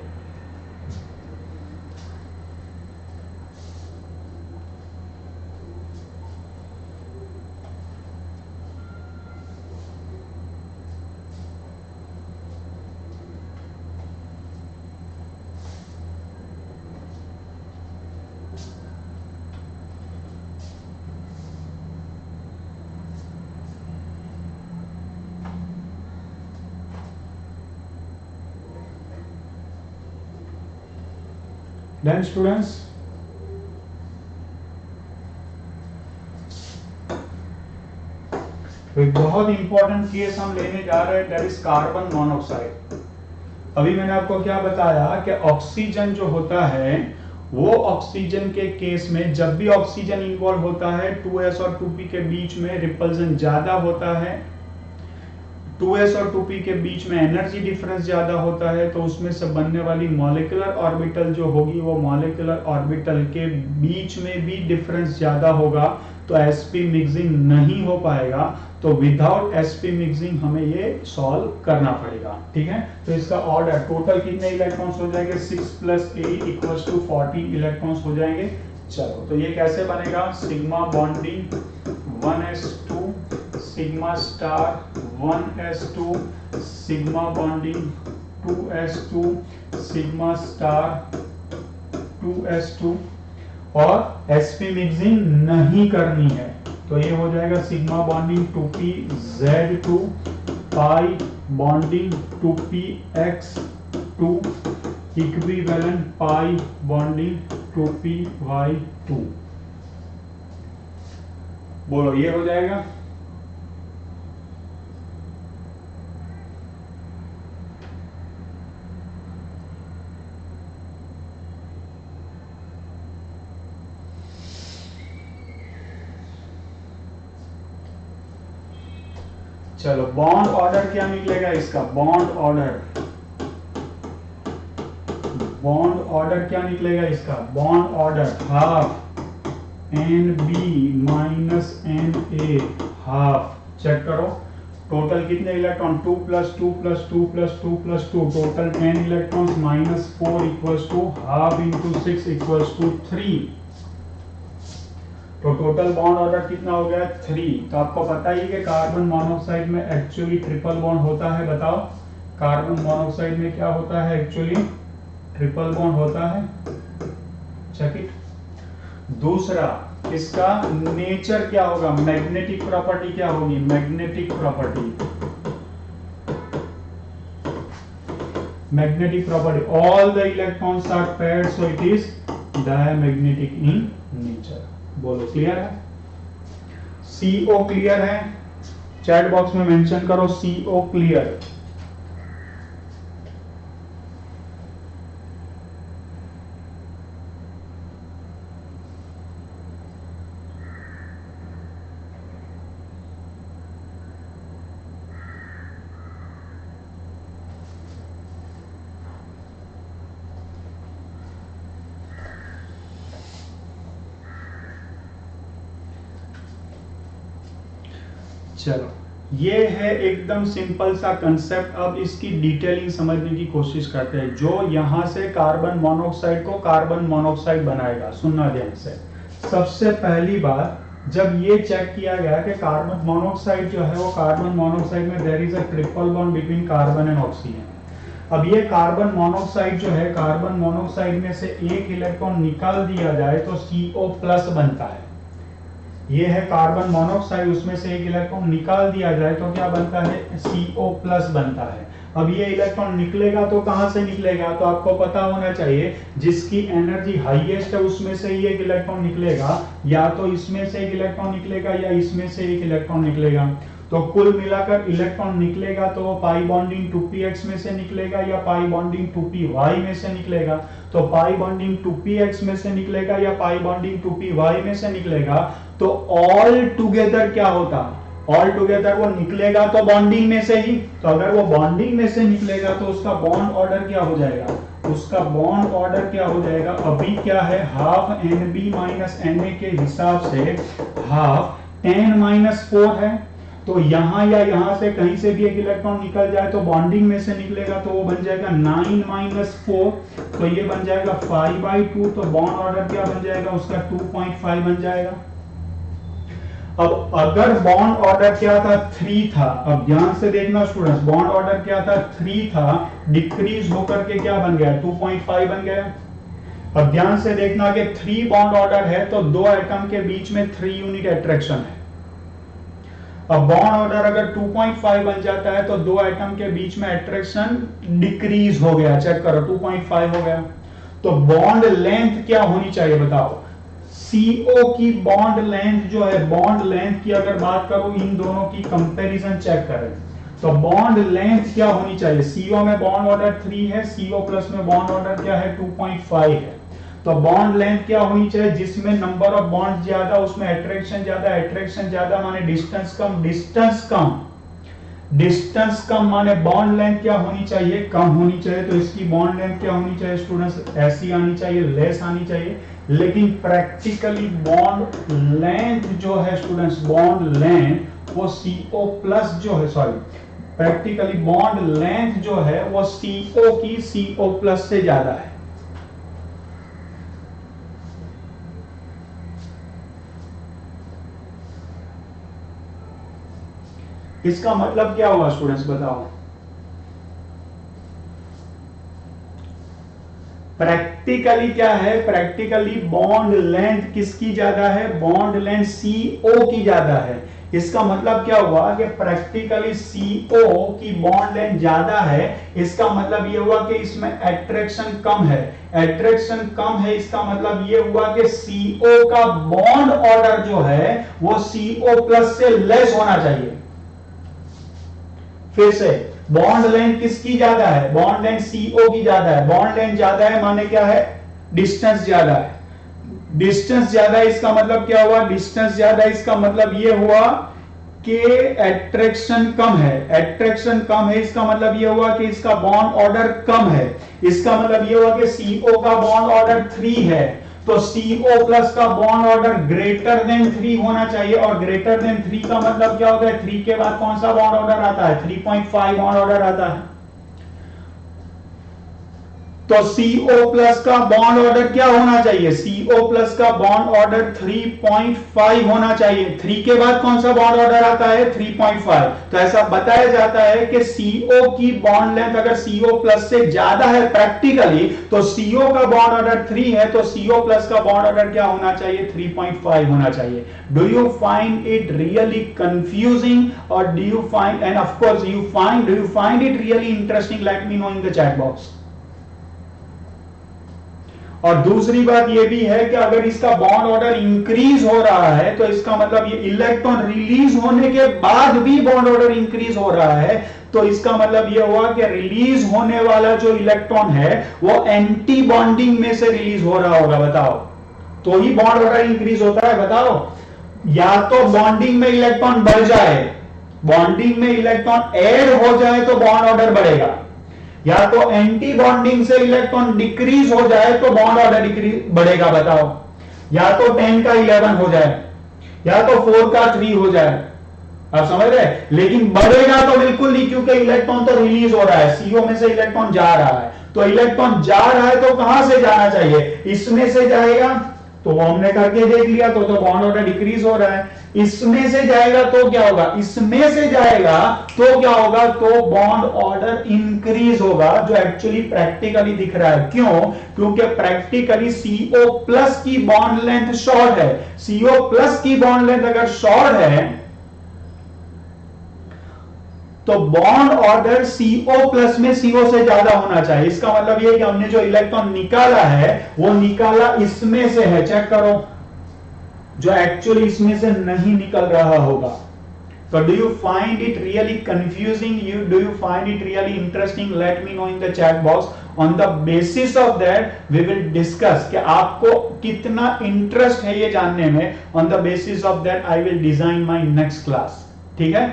Then students, एक बहुत इंपॉर्टेंट केस हम लेने जा रहे हैं, दैट इज कार्बन मोनोऑक्साइड। अभी मैंने आपको क्या बताया कि ऑक्सीजन जो होता है वो ऑक्सीजन के केस में जब भी ऑक्सीजन इन्वॉल्व होता है 2s और 2p के बीच में रिपल्जन ज्यादा होता है, 2s और 2p के बीच में एनर्जी डिफरेंस ज्यादा होता है, तो उसमें से बनने वाली मॉलिक्यूलर ऑर्बिटल जो होगी वो मॉलिक्यूलर ऑर्बिटल के बीच में भी डिफरेंस ज्यादा होगा, तो sp मिक्सिंग नहीं हो पाएगा। तो विदाउट sp मिक्सिंग हमें ये सॉल्व करना पड़ेगा, ठीक है। तो इसका ऑर्डर टोटल कितने इलेक्ट्रॉन्स हो जाएंगे, 6 + 8 = 14 इलेक्ट्रॉन्स हो जाएंगे। चलो तो ये कैसे बनेगा, sigma bonding 1s2 sigma star 1s2 sigma bonding 2s2 sigma star 2s2 और sp मिक्सिंग नहीं करनी है, तो ये हो जाएगा sigma bonding 2p z2 pi bonding 2p x2 equivalent pi bonding 2p y2। बोलो ये हो जाएगा। चलो बॉन्ड ऑर्डर क्या निकलेगा इसका, बॉन्ड ऑर्डर क्या निकलेगा इसका, bond order half NB minus NA half. Check करो टोटल कितने इलेक्ट्रॉन, 2 + 2 + 2 + 2 + 2 टोटल 10 इलेक्ट्रॉन्स -4 = हाफ × 6 = 3। तो टोटल बॉन्ड ऑर्डर कितना हो गया, 3। तो आपको पता ही कि कार्बन मोनोऑक्साइड में एक्चुअली ट्रिपल बॉन्ड होता है। बताओ कार्बन मोनोऑक्साइड में क्या होता है, एक्चुअली ट्रिपल बॉन्ड होता है। Check it. दूसरा इसका नेचर क्या होगा, मैग्नेटिक प्रॉपर्टी क्या होगी, magnetic property all the electrons are paired so it is diamagnetic in nature. बोलो क्लियर है, CO क्लियर है, चैट बॉक्स में मेंशन करो CO क्लियर। चलो ये है एकदम सिंपल सा कंसेप्ट। अब इसकी डिटेलिंग समझने की कोशिश करते हैं। जो यहां से कार्बन मोनोऑक्साइड को कार्बन मोनोऑक्साइड बनाएगा, सुनना ध्यान से। सबसे पहली बात, जब ये चेक किया गया कि कार्बन मोनोऑक्साइड जो है वो कार्बन मोनोऑक्साइड में there is a triple bond between carbon and oxygen. अब ये कार्बन मोनोऑक्साइड जो है, कार्बन मोनोऑक्साइड में से एक इलेक्ट्रॉन निकाल दिया जाए तो CO+ बनता है। ये है कार्बन मोनोऑक्साइड, उसमें से एक इलेक्ट्रॉन निकाल दिया जाए तो क्या बनता है, CO+ बनता है। अब ये इलेक्ट्रॉन निकलेगा तो कहां से निकलेगा, तो आपको पता होना चाहिए जिसकी एनर्जी हाईएस्ट है उसमें से ही एक इलेक्ट्रॉन निकलेगा, या तो इसमें से एक इलेक्ट्रॉन निकलेगा या इसमें से एक इलेक्ट्रॉन निकलेगा। तो कुल मिलाकर इलेक्ट्रॉन निकलेगा तो वो पाई बॉन्डिंग 2px में से निकलेगा या पाई बॉन्डिंग 2py में से निकलेगा। तो पाई बॉन्डिंग 2px में से निकलेगा या पाई बॉन्डिंग 2py में से निकलेगा। तो ऑल टुगेदर क्या होता, ऑल टुगेदर वो निकलेगा तो बॉन्डिंग में से ही। तो अगर वो बॉन्डिंग में से निकलेगा तो उसका बॉन्ड ऑर्डर क्या हो जाएगा, उसका बॉन्ड ऑर्डर क्या हो जाएगा। अभी क्या है, हाफ NB माइनस Na के हिसाब से हाफ 10-4 है। तो यहां या यहां से कहीं से भी एक इलेक्ट्रॉन निकल जाए तो बॉन्डिंग में से निकलेगा तो वो बन जाएगा 9-4, तो ये बन जाएगा 5/2। तो बॉन्ड ऑर्डर क्या बन जाएगा उसका 2.5 बन जाएगा। अब अगर बॉन्ड ऑर्डर क्या था 3 था, अब ध्यान से देखना स्टूडेंट्स, बॉन्ड ऑर्डर क्या था 3 था, डिक्रीज होकर के क्या बन गया 2.5 बन गया। अब ध्यान से देखना कि 3 बॉन्ड ऑर्डर है तो दो एटम के बीच में 3 यूनिट अट्रैक्शन है। अब बॉन्ड ऑर्डर अगर 2.5 बन जाता है तो दो एटम के बीच में अट्रैक्शन डिक्रीज हो गया, चेक करो 2.5 हो गया। तो बॉन्ड लेंथ क्या होनी चाहिए बताओ, CO की बॉन्ड लेंथ जो है, बॉन्ड लेंथ की अगर बात करूं, इन दोनों की कंपैरिजन चेक करें तो बॉन्ड लेंथ क्या होनी चाहिए। CO में बॉन्ड ऑर्डर 3 है, CO प्लस में बॉन्ड ऑर्डर क्या है 2.5 है। तो बॉन्ड लेंथ क्या होनी चाहिए, जिसमें नंबर ऑफ बॉन्ड ज्यादा उसमें अट्रैक्शन ज्यादा, अट्रैक्शन ज्यादा माने डिस्टेंस कम, डिस्टेंस कम, डिस्टेंस कम माने बॉन्ड लेंथ क्या होनी चाहिए, कम होनी चाहिए। तो इसकी बॉन्ड लेंथ क्या होनी चाहिए स्टूडेंट्स, ऐसी आनी चाहिए, लेस आनी चाहिए। लेकिन प्रैक्टिकली बॉन्ड लेंथ जो है स्टूडेंट्स, बॉन्ड लेंथ वो CO प्लस जो है, सॉरी प्रैक्टिकली बॉन्ड लेंथ जो है वो CO की CO प्लस से ज्यादा है। इसका मतलब क्या हुआ स्टूडेंट्स बताओ, प्रैक्टिकली क्या है, प्रैक्टिकली बॉन्ड लेंथ किसकी ज्यादा है, बॉन्ड लेंथ CO की ज्यादा है। इसका मतलब क्या हुआ कि प्रैक्टिकली CO की बॉन्ड लेंथ ज्यादा है। इसका मतलब ये हुआ कि इसमें अट्रैक्शन कम है, अट्रैक्शन कम है। इसका मतलब ये हुआ कि CO का बॉन्ड ऑर्डर जो है वो CO प्लस से लेस होना चाहिए। फिर से बॉन्ड लेंथ किसकी ज्यादा है, बॉन्ड लेंथ CO की ज्यादा है। बॉन्ड लेंथ ज्यादा है माने क्या है, डिस्टेंस ज्यादा है। डिस्टेंस ज्यादा है इसका मतलब क्या हुआ, डिस्टेंस ज्यादा है इसका मतलब ये हुआ कि अट्रैक्शन कम है, अट्रैक्शन कम है इसका मतलब ये हुआ कि इसका बॉन्ड ऑर्डर कम है। इसका मतलब ये हुआ कि CO का बॉन्ड ऑर्डर 3 है, तो CO प्लस का बॉन्ड ऑर्डर ग्रेटर देन 3 होना चाहिए। और ग्रेटर देन 3 का मतलब क्या होता है, 3 के बाद कौन सा बॉन्ड ऑर्डर आता है, 3.5 बॉन्ड ऑर्डर आता है। तो CO प्लस का बॉन्ड ऑर्डर क्या होना चाहिए, CO प्लस का बॉन्ड ऑर्डर 3.5 होना चाहिए। 3 के बाद कौन सा बॉन्ड ऑर्डर आता है 3.5। तो ऐसा बताया जाता है कि CO की बॉन्ड लेंथ अगर CO प्लस से ज्यादा है प्रैक्टिकली, तो CO का बॉन्ड ऑर्डर 3 है तो CO प्लस का बॉन्ड ऑर्डर क्या होना चाहिए 3.5 होना चाहिए। Do you find it really confusing और do you find, and of course do you find it really interesting, let me know in the chat box. और दूसरी बात यह भी है कि अगर इसका बॉन्ड ऑर्डर इंक्रीज हो रहा है तो इसका मतलब ये इलेक्ट्रॉन रिलीज होने के बाद भी बॉन्ड ऑर्डर इंक्रीज हो रहा है, तो इसका मतलब यह हुआ कि रिलीज होने वाला जो इलेक्ट्रॉन है वो एंटी बॉन्डिंग में से रिलीज हो रहा होगा। बताओ, तो ही बॉन्ड ऑर्डर इंक्रीज होता है। बताओ, या तो बॉन्डिंग में इलेक्ट्रॉन बढ़ जाए, बॉन्डिंग में इलेक्ट्रॉन ऐड हो जाए तो बॉन्ड ऑर्डर बढ़ेगा, या तो एंटी बॉन्डिंग से इलेक्ट्रॉन डिक्रीज हो जाए तो बॉन्ड ऑर्डर डिक्रीज बढ़ेगा। बताओ, या तो 10 का 11 हो जाए या तो 4 का 3 हो जाए, आप समझ रहे। लेकिन बढ़ेगा तो बिल्कुल नहीं, क्योंकि इलेक्ट्रॉन तो रिलीज हो रहा है, CO में से इलेक्ट्रॉन जा रहा है। तो इलेक्ट्रॉन जा रहा है तो कहां से जाना चाहिए, इसमें से जाएगा, तो वो हमने करके देख लिया, तो बॉन्ड ऑर्डर डिक्रीज हो रहा है। इसमें से जाएगा तो क्या होगा, इसमें से जाएगा तो क्या होगा, तो बॉन्ड ऑर्डर इंक्रीज होगा, जो एक्चुअली प्रैक्टिकली दिख रहा है। क्यों, क्योंकि प्रैक्टिकली CO प्लस की बॉन्ड लेंथ शॉर्ट है। CO प्लस की बॉन्ड लेंथ अगर शॉर्ट है तो बॉन्ड ऑर्डर CO प्लस में CO से ज्यादा होना चाहिए। इसका मतलब यह कि हमने जो इलेक्ट्रॉन निकाला है वो निकाला इसमें से है, चेक करो, जो एक्चुअली इसमें से नहीं निकल रहा होगा। So do you find it really confusing? Do you find it really interesting? Let me know in the chat box. On the basis of that, we will discuss कि आपको कितना interest है ये जानने में. On the basis of that, I will design my next class. ठीक है?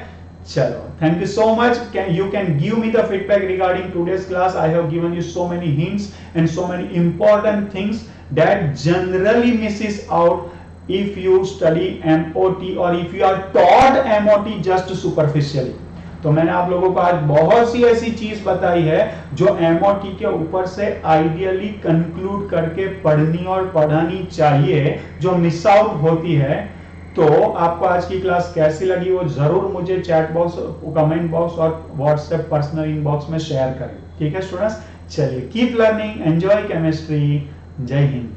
चलो, thank you so much. You can give me the feedback regarding today's class. I have given you so many hints and so many important things that generally misses out if you study MOT or if you are taught MOT just superficially. तो मैंने आप लोगों को आज बहुत सी ऐसी चीज बताई है जो MOT के ऊपर से आइडियली कंक्लूड करके पढ़नी और पढ़ानी चाहिए, जो मिस आउट होती है. तो आपको आज की क्लास कैसी लगी वो जरूर मुझे चैट बॉक्स, कमेंट बॉक्स और व्हाट्सएप पर्सनल इनबॉक्स में शेयर करें. ठीक है स्टूडेंट्स, चलिए कीप लर्निंग, एंजॉय केमिस्ट्री. जय हिंद.